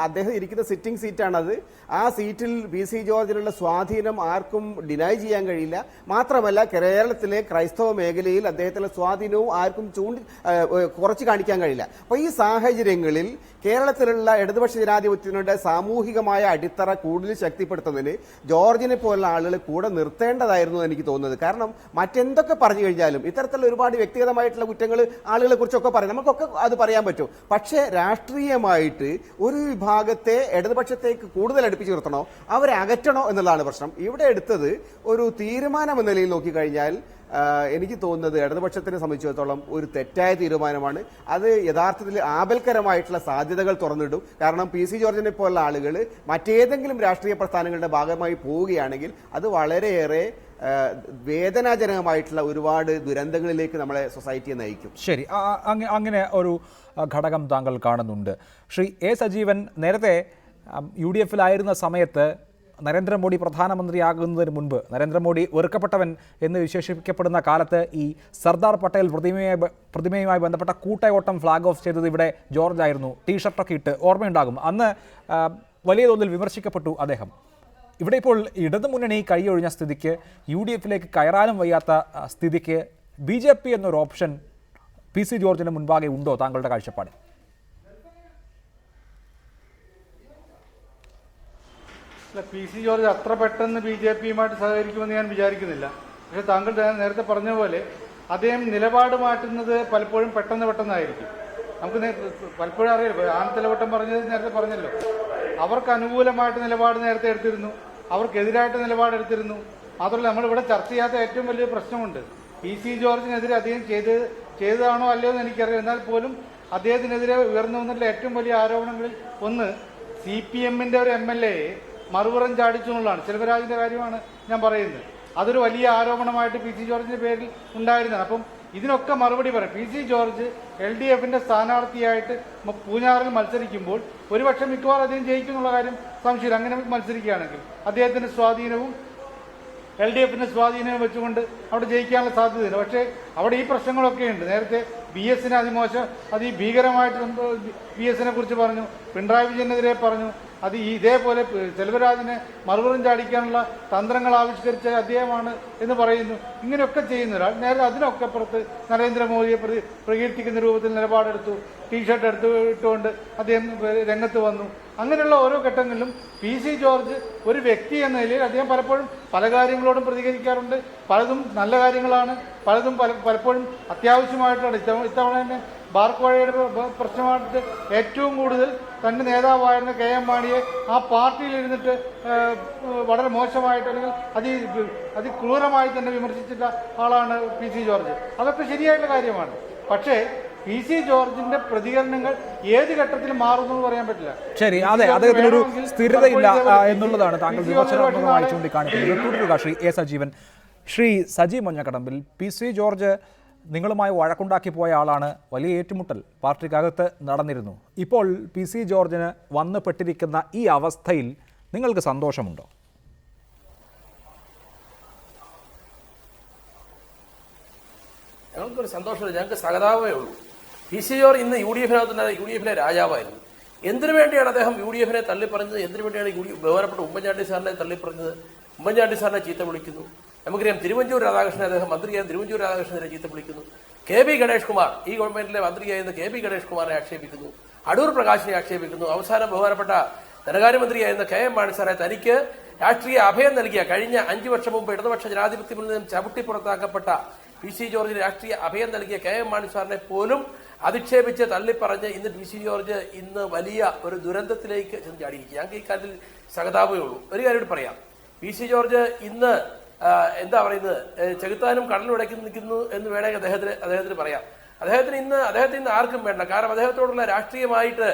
അദ്ദേഹം ഇരിക്കുന്ന സിറ്റിംഗ് സീറ്റാണത്. ആ സീറ്റിൽ PC ജോർജിനുള്ള സ്വാധീനം ആർക്കും ഡിനൈ ചെയ്യാൻ കഴിയില്ല. മാത്രമല്ല കേരളത്തിലെ ക്രൈസ്തവ മേഖലയിൽ അദ്ദേഹത്തിന്റെ സ്വാധീനവും ആർക്കും കുറച്ച് കാണിക്കാൻ കഴിയില്ല. അപ്പോൾ ഈ സാഹചര്യങ്ങളിൽ കേരളത്തിലുള്ള ഇടതുപക്ഷ ജനാധിപത്യത്തിനുടെ സാമൂഹികമായ അടിത്തറ കൂടുതൽ ശക്തിപ്പെടുത്തുന്നതിന് ജോർജിനെ പോലുള്ള ആളുകൾ കൂടെ നിർത്തേണ്ടതായിരുന്നു എനിക്ക് തോന്നുന്നത്. കാരണം മറ്റെന്തൊക്കെ പറഞ്ഞു കഴിഞ്ഞാലും ഇത്തരത്തിലുള്ള ഒരുപാട് വ്യക്തിഗതമായിട്ടുള്ള കുറ്റങ്ങൾ ആളുകളെ കുറിച്ചൊക്കെ പറയും, നമുക്കൊക്കെ അത് പറയാൻ പറ്റും. പക്ഷേ രാഷ്ട്രീയമായിട്ട് ഒരു വിഭാഗത്തെ ഇടതുപക്ഷത്തേക്ക് കൂടുതൽ അടുപ്പിച്ച് നിർത്തണോ അവരെ അകറ്റണോ എന്നുള്ളതാണ് പ്രശ്നം. ഇവിടെ എടുത്തത് ഒരു തീരുമാനം എന്ന നിലയിൽ നോക്കിക്കഴിഞ്ഞാൽ എനിക്ക് തോന്നുന്നത് ഇടതുപക്ഷത്തിനെ സംബന്ധിച്ചിടത്തോളം ഒരു തെറ്റായ തീരുമാനമാണ്. അത് യഥാർത്ഥത്തിൽ ആപൽക്കരമായിട്ടുള്ള സാധ്യതകൾ തുറന്നിടും. കാരണം PC ജോർജിനെ പോലുള്ള ആളുകൾ മറ്റേതെങ്കിലും രാഷ്ട്രീയ പ്രസ്ഥാനങ്ങളുടെ ഭാഗമായി പോവുകയാണെങ്കിൽ അത് വളരെയേറെ വേദനാജനകമായിട്ടുള്ള ഒരുപാട് ദുരന്തങ്ങളിലേക്ക് നമ്മളെ സൊസൈറ്റിയെ നയിക്കും. ശരി, അങ്ങനെ ഒരു ഘടകം താങ്കൾ കാണുന്നുണ്ട്. ശ്രീ A സജീവൻ, നേരത്തെ UDF-ലായിരുന്ന സമയത്ത് നരേന്ദ്രമോദി പ്രധാനമന്ത്രിയാകുന്നതിന് മുൻപ് നരേന്ദ്രമോദി വെറുക്കപ്പെട്ടവൻ എന്ന് വിശേഷിപ്പിക്കപ്പെടുന്ന കാലത്ത് ഈ സർദാർ പട്ടേൽ പ്രതിമയുമായി ബന്ധപ്പെട്ട കൂട്ടയോട്ടം ഫ്ലാഗ് ഓഫ് ചെയ്തത് ഇവിടെ ജോർജ് ആയിരുന്നു. ടീഷർട്ടൊക്കെ ഇട്ട് ഓർമ്മയുണ്ടാകും. അന്ന് വലിയ തോതിൽ വിമർശിക്കപ്പെട്ടു അദ്ദേഹം. ഇവിടെ ഇപ്പോൾ ഇടതുമുന്നണി കൈയൊഴിഞ്ഞ സ്ഥിതിക്ക് UDF-ലേക്ക് കയറാനും വയ്യാത്ത സ്ഥിതിക്ക് BJP എന്നൊരു ഓപ്ഷൻ PC ജോർജിന് മുൻപാകെ ഉണ്ടോ താങ്കളുടെ കാഴ്ചപ്പാട്? PC ജോർജ് അത്ര പെട്ടെന്ന് BJPയുമായിട്ട് സഹകരിക്കുമെന്ന് ഞാൻ വിചാരിക്കുന്നില്ല. പക്ഷെ താങ്കൾ നേരത്തെ പറഞ്ഞ പോലെ അദ്ദേഹം നിലപാട് മാറ്റുന്നത് പലപ്പോഴും പെട്ടെന്നായിരിക്കും. നമുക്ക് പലപ്പോഴും അറിയില്ല. ആനത്തലവട്ടം പറഞ്ഞത് നേരത്തെ പറഞ്ഞല്ലോ, അവർക്ക് അനുകൂലമായിട്ട് നിലപാട് നേരത്തെ എടുത്തിരുന്നു, അവർക്കെതിരായിട്ട് നിലപാടെടുത്തിരുന്നു. മാത്രമല്ല നമ്മളിവിടെ ചർച്ച ചെയ്യാത്ത ഏറ്റവും വലിയ പ്രശ്നമുണ്ട്. PC ജോർജിനെതിരെ അദ്ദേഹം ചെയ്തതാണോ അല്ലയോ എന്ന് എനിക്കറിയാം. എന്നാൽ പോലും അദ്ദേഹത്തിനെതിരെ ഉയർന്നു വന്നിട്ടുള്ള ഏറ്റവും വലിയ ആരോപണങ്ങളിൽ ഒന്ന് CPM-ന്റെ ഒരു MLA മറുപുറം ചാടിച്ചു എന്നുള്ളതാണ്. സെൽവരാജിന്റെ കാര്യമാണ് ഞാൻ പറയുന്നത്. അതൊരു വലിയ ആരോപണമായിട്ട് PC ജോർജിന്റെ പേരിൽ ഉണ്ടായിരുന്നതാണ്. അപ്പം ഇതിനൊക്കെ മറുപടി പറയാം. PC ജോർജ് LDF-ന്റെ സ്ഥാനാർത്ഥിയായിട്ട് പൂഞ്ഞാറിൽ മത്സരിക്കുമ്പോൾ ഒരുപക്ഷെ മിക്കവാറും അദ്ദേഹം ജയിക്കുന്നുള്ള കാര്യം സംശയമില്ല. അങ്ങനെ മത്സരിക്കുകയാണെങ്കിൽ അദ്ദേഹത്തിന്റെ സ്വാധീനവും LDF-ന്റെ സ്വാധീനവും വെച്ചുകൊണ്ട് അവിടെ ജയിക്കാനുള്ള സാധ്യതയില്ല. പക്ഷേ അവിടെ ഈ പ്രശ്നങ്ങളൊക്കെ ഉണ്ട്. നേരത്തെ BS-നെ അതിഭീകരമായിട്ട് BS-നെ കുറിച്ച് പറഞ്ഞു, പിണറായി വിജയനെതിരെ പറഞ്ഞു. അത് ഇതേപോലെ സെൽവരാജിനെ മറുപുറം ചാടിക്കാനുള്ള തന്ത്രങ്ങൾ ആവിഷ്കരിച്ച അദ്ദേഹമാണ് എന്ന് പറയുന്നു. ഇങ്ങനെയൊക്കെ ചെയ്യുന്ന ഒരാൾ നേരെ അതിനൊക്കെ പുറത്ത് നരേന്ദ്രമോദിയെ പ്രകീർത്തിക്കുന്ന രൂപത്തിൽ നിലപാടെടുത്തു. ടീഷർട്ട് ഇട്ടുകൊണ്ട് അദ്ദേഹം രംഗത്ത് വന്നു. അങ്ങനെയുള്ള ഓരോ ഘട്ടങ്ങളിലും PC ജോർജ് ഒരു വ്യക്തി എന്ന നിലയിൽ അദ്ദേഹം പലപ്പോഴും പല കാര്യങ്ങളോടും പ്രതികരിക്കാറുണ്ട്. പലതും നല്ല കാര്യങ്ങളാണ്, പലതും പലപ്പോഴും അത്യാവശ്യമായിട്ടാണ്. ഇത്തവണ തന്നെ ബാർക്കോഴയുടെ പ്രശ്നമായിട്ട് ഏറ്റവും കൂടുതൽ തൻ്റെ നേതാവായിരുന്ന KM മാണിയെ ആ പാർട്ടിയിലിരുന്നിട്ട് വളരെ മോശമായിട്ട് അല്ലെങ്കിൽ അതിക്രൂരമായി തന്നെ വിമർശിച്ചിട്ട ആളാണ് PC ജോർജ്. അതൊക്കെ ശരിയായിട്ടുള്ള കാര്യമാണ്. പക്ഷേ PC ജോർജിന്റെ പ്രതികരണങ്ങൾ ഏത് ഘട്ടത്തിൽ മാറുന്നു എന്ന് പറയാൻ പറ്റില്ല. ശരി, അതെ, അദ്ദേഹത്തിനൊരു സ്ഥിരതയില്ല എന്നുള്ളതാണ് താങ്കൾ വിമർശനാത്മകമായി ചൂണ്ടിക്കാണിക്കുന്നത്. തുടരുക Shri A. Sajeevan. Shri Saji Manjakadambil, PC George നിങ്ങളുമായി വഴക്കുണ്ടാക്കി പോയ ആളാണ്. വലിയ ഏറ്റുമുട്ടൽ പാർട്ടിക്കകത്ത് നടന്നിരുന്നു. ഇപ്പോൾ PC ജോർജിന് വന്നു പെട്ടിരിക്കുന്ന ഈ അവസ്ഥയിൽ നിങ്ങൾക്ക് സന്തോഷമുണ്ടോ? ഞങ്ങൾക്കൊരു സന്തോഷമില്ല, ഞങ്ങൾക്ക് സഹതാപമേ ഉള്ളൂ. PC ജോർജ് ഇന്ന് UDF-ലെ രാജാവായിരുന്നു. എന്തിനു വേണ്ടിയാണ് അദ്ദേഹം UDF-നെ തള്ളിപ്പറഞ്ഞത്? എന്തിനു വേണ്ടിയാണ് ബഹുമാനപ്പെട്ട ഉമ്മൻചാണ്ടി സാറിനെ തള്ളിപ്പറഞ്ഞത്? ഉമ്മൻചാണ്ടി സാറിനെ ചീത്ത വിളിക്കുന്നു. നമുക്കറിയാം തിരുവഞ്ചൂർ രാധാകൃഷ്ണൻ, അദ്ദേഹം മന്ത്രിയായ തിരുവഞ്ചൂർ രാധാകൃഷ്ണനെ ചീത്ത വിളിക്കുന്നു. KB ഗണേഷ് കുമാർ, ഈ ഗവൺമെന്റിലെ മന്ത്രിയായിരുന്ന KB ഗണേഷ് കുമാറിനെ ആക്ഷേപിക്കുന്നു. അടൂർ പ്രകാശിനെ ആക്ഷേപിക്കുന്നു. അവസാനം ബഹുമാനപ്പെട്ട ധനകാര്യമന്ത്രിയായിരുന്ന KM മാണി സാറെ തനിക്ക് രാഷ്ട്രീയ അഭയം നൽകിയ കഴിഞ്ഞ 5 വർഷം മുമ്പ് ഇടതുപക്ഷ ജനാധിപത്യത്തിൽ നിന്നും ചവിട്ടി പുറത്താക്കപ്പെട്ട PC ജോർജിന് രാഷ്ട്രീയ അഭയം നൽകിയ KM മാണി സാറിനെ പോലും അധിക്ഷേപിച്ച് തള്ളിപ്പറഞ്ഞ് ഇന്ന് PC ജോർജ് ഇന്ന് വലിയ ഒരു ദുരന്തത്തിലേക്ക് ചെന്ന് ചാടിയിരിക്കുക. ഞങ്ങൾക്ക് ഈ കാര്യത്തിൽ സഹതാപമേ ഉള്ളൂ. ഒരു കാര്യം പറയാം, PC ജോർജ് ഇന്ന് എന്താ പറയുന്നത്, ചെകുത്താനും കടലും ഇടയ്ക്ക് നിൽക്കുന്നു എന്ന് വേണമെങ്കിൽ അദ്ദേഹത്തിന് പറയാം. അദ്ദേഹത്തിന് ഇന്ന് ആർക്കും വേണ്ട. കാരണം അദ്ദേഹത്തോടുള്ള രാഷ്ട്രീയമായിട്ട്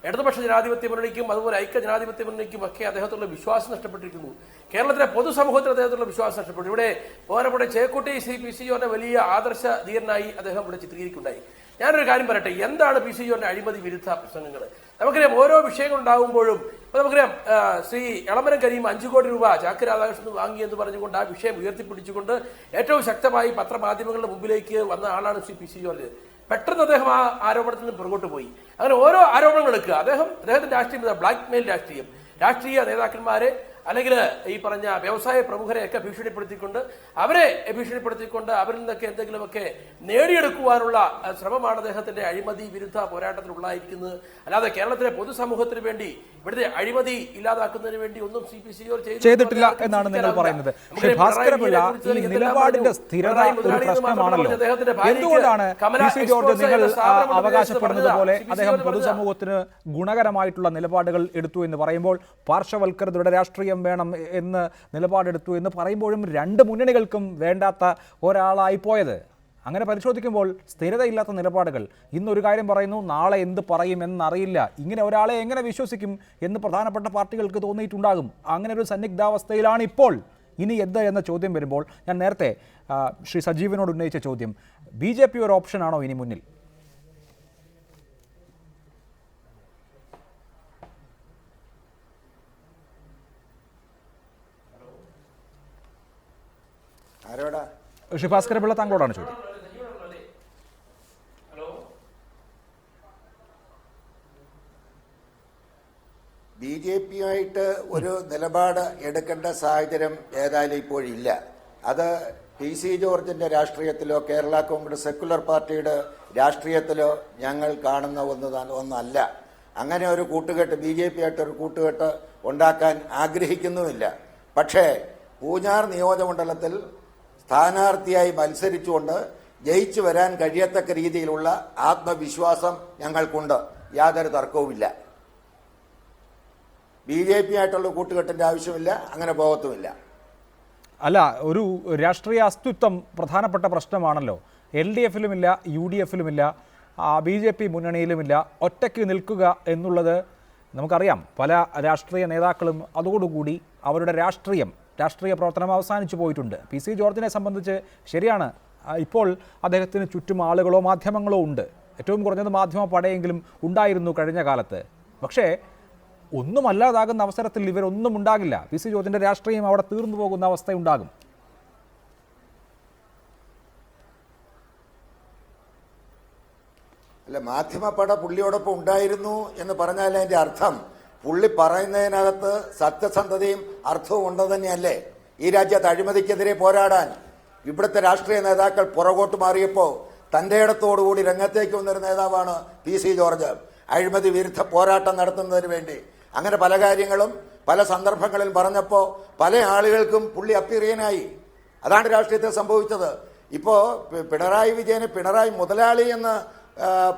ഇടതുപക്ഷ ജനാധിപത്യ മുന്നണിക്കും അതുപോലെ ഐക്യ ജനാധിപത്യ മുന്നണിക്കും ഒക്കെ അദ്ദേഹത്തുള്ള വിശ്വാസം നഷ്ടപ്പെട്ടിരിക്കുന്നു. കേരളത്തിലെ പൊതുസമൂഹത്തിൽ അദ്ദേഹത്തുള്ള വിശ്വാസം നഷ്ടപ്പെട്ടു. ഇവിടെ ബഹുമാനപ്പെട്ട ചേക്കുട്ടി PC ജോർജിന്റെ വലിയ ആദർശ ധീരനായി അദ്ദേഹം ഇവിടെ ചിത്രീകരിക്കുകയുണ്ടായി. ഞാനൊരു കാര്യം പറയട്ടെ, എന്താണ് PC ജോർജിന്റെ അഴിമതി വിരുദ്ധ പ്രസംഗങ്ങൾ? നമുക്കറിയാം ഓരോ വിഷയങ്ങൾ ഉണ്ടാകുമ്പോഴും നമുക്കറിയാം ശ്രീ എളമരം കരീം 5 കോടി രൂപ ചാക്ക് രാധാകൃഷ്ണൻ വാങ്ങി എന്ന് പറഞ്ഞുകൊണ്ട് ആ വിഷയം ഉയർത്തിപ്പിടിച്ചുകൊണ്ട് ഏറ്റവും ശക്തമായി പത്രമാധ്യമങ്ങളുടെ മുമ്പിലേക്ക് വന്ന ആളാണ് ശ്രീ PC ജോർജ്. പെട്ടെന്ന് അദ്ദേഹം ആ ആരോപണത്തിൽ നിന്ന് പുറകോട്ട് പോയി. അങ്ങനെ ഓരോ ആരോപണങ്ങൾ എടുക്കുക. അദ്ദേഹത്തിന്റെ രാഷ്ട്രീയം ബ്ലാക്ക് മെയിൽ രാഷ്ട്രീയം, രാഷ്ട്രീയ നേതാക്കന്മാരെ അല്ലെങ്കിൽ ഈ പറഞ്ഞ വ്യവസായ പ്രമുഖരെയൊക്കെ ഭീഷണിപ്പെടുത്തിക്കൊണ്ട് അവരിൽ നിന്നൊക്കെ എന്തെങ്കിലുമൊക്കെ നേടിയെടുക്കുവാനുള്ള ശ്രമമാണ് അദ്ദേഹത്തിന്റെ അഴിമതി വിരുദ്ധ പോരാട്ടത്തിൽ ഉണ്ടായിരിക്കുന്നത്. അല്ലാതെ കേരളത്തിലെ പൊതുസമൂഹത്തിന് വേണ്ടി ഇവിടുത്തെ അഴിമതി ഇല്ലാതാക്കുന്നതിന് വേണ്ടി ഒന്നും PC ജോർജ് ചെയ്തിട്ടില്ല എന്നാണ് നിങ്ങൾ പറയുന്നത്. ഭാസ്കരപിള്ള, ഈ നിലപാടിന്റെ സ്ഥിരത ഒരു പ്രശ്നമാണല്ലോ. എന്തുകൊണ്ടാണ് PC ജോർജ് നിങ്ങൾ അവകാശപ്പെടുന്നത് പോലെ അദ്ദേഹം പൊതുസമൂഹത്തിന് ഗുണകരമായിട്ടുള്ള നിലപാടുകൾ എടുത്തു എന്ന് പറയുമ്പോൾ, പാർശ്വവൽക്കൃതരുടെ രാഷ്ട്രീയം വേണം എന്ന് നിലപാടെടുത്തു എന്ന് പറയുമ്പോഴും രണ്ട് മുന്നണികൾക്കും വേണ്ടാത്ത ഒരാളായി പോയത്? അങ്ങനെ പരിശോധിക്കുമ്പോൾ സ്ഥിരതയില്ലാത്ത നിലപാടുകൾ. ഇന്നൊരു കാര്യം പറയുന്നു, നാളെ എന്ത് പറയുമെന്നറിയില്ല. ഇങ്ങനെ ഒരാളെ എങ്ങനെ വിശ്വസിക്കും എന്ന് പ്രധാനപ്പെട്ട പാർട്ടികൾക്ക് തോന്നിയിട്ടുണ്ടാകും. അങ്ങനെ ഒരു സന്നിഗ്ധാവസ്ഥയിലാണ് ഇപ്പോൾ. ഇനി എന്ത് എന്ന ചോദ്യം വരുമ്പോൾ, ഞാൻ നേരത്തെ ശ്രീ സജീവനോട് ഉന്നയിച്ച ചോദ്യം, BJP ഒരു ഓപ്ഷനാണോ ഇനി മുന്നിൽ? ശ്രീ ഭാസ്കരപിള്ള, താങ്കളോടാണ് ചോദ്യം. BJP-യുമായിട്ട് ഒരു നിലപാട് എടുക്കേണ്ട സാഹചര്യം ഏതായാലും ഇപ്പോഴില്ല. അത് PC ജോർജിന്റെ രാഷ്ട്രീയത്തിലോ കേരള കോൺഗ്രസ് സെക്യുലർ പാർട്ടിയുടെ രാഷ്ട്രീയത്തിലോ ഞങ്ങൾ കാണുന്ന ഒന്നല്ല. അങ്ങനെ ഒരു കൂട്ടുകെട്ട് BJP-ആയിട്ട് ഒരു കൂട്ടുകെട്ട് ഉണ്ടാക്കാൻ ആഗ്രഹിക്കുന്നുമില്ല. പക്ഷേ പൂഞ്ഞാർ നിയോജകമണ്ഡലത്തിൽ സ്ഥാനാർത്ഥിയായി മത്സരിച്ചുകൊണ്ട് ജയിച്ചു വരാൻ കഴിയത്തക്ക രീതിയിലുള്ള ആത്മവിശ്വാസം ഞങ്ങൾക്കുണ്ട്. യാതൊരു തർക്കവുമില്ല. BJP-ആയിട്ടുള്ള കൂട്ടുകെട്ടിന്റെ ആവശ്യമില്ല, അങ്ങനെ പോകത്തുമില്ല. അല്ല, ഒരു രാഷ്ട്രീയ അസ്തിത്വം പ്രധാനപ്പെട്ട പ്രശ്നമാണല്ലോ. LDF-ലുമില്ല, UDF-ലുമില്ല, BJP മുന്നണിയിലുമില്ല. ഒറ്റയ്ക്ക് നിൽക്കുക എന്നുള്ളത് നമുക്കറിയാം. പല രാഷ്ട്രീയ നേതാക്കളും അതോടുകൂടി അവരുടെ രാഷ്ട്രീയ പ്രവർത്തനം അവസാനിച്ചു പോയിട്ടുണ്ട്. PC ജോർജിനെ സംബന്ധിച്ച് ശരിയാണ്, ഇപ്പോൾ അദ്ദേഹത്തിന് ചുറ്റും ആളുകളോ മാധ്യമങ്ങളോ ഉണ്ട്. ഏറ്റവും കുറഞ്ഞത് മാധ്യമ പടയെങ്കിലും ഉണ്ടായിരുന്നു കഴിഞ്ഞ കാലത്ത്. പക്ഷേ ഒന്നുമല്ലാതാകുന്ന അവസരത്തിൽ ഇവരൊന്നും ഉണ്ടാകില്ല. PC ജോർജിന്റെ രാഷ്ട്രീയം അവിടെ തീർന്നു പോകുന്ന അവസ്ഥയുണ്ടാകും. അല്ല, മാധ്യമപട പുള്ളിയോടൊപ്പം ഉണ്ടായിരുന്നു എന്ന് പറഞ്ഞാൽ അതിന്റെ അർത്ഥം പുള്ളി പറയുന്നതിനകത്ത് സത്യസന്ധതയും അർത്ഥവും ഉണ്ടെന്ന് തന്നെയല്ലേ? ഈ രാജ്യത്ത് അഴിമതിക്കെതിരെ പോരാടാൻ ഇവിടുത്തെ രാഷ്ട്രീയ നേതാക്കൾ പുറകോട്ട് മാറിയപ്പോൾ തന്റെ ഇടത്തോടുകൂടി രംഗത്തേക്ക് വന്നൊരു നേതാവാണ് PC ജോർജ്. അഴിമതി വിരുദ്ധ പോരാട്ടം നടത്തുന്നതിന് വേണ്ടി അങ്ങനെ പല കാര്യങ്ങളും പല സന്ദർഭങ്ങളിൽ പറഞ്ഞപ്പോൾ പല ആളുകൾക്കും പുള്ളി അപ്രിയനായി. അതാണ് രാഷ്ട്രീയത്തിൽ സംഭവിച്ചത്. ഇപ്പോൾ പിണറായി വിജയന് പിണറായി മുതലാളി എന്ന്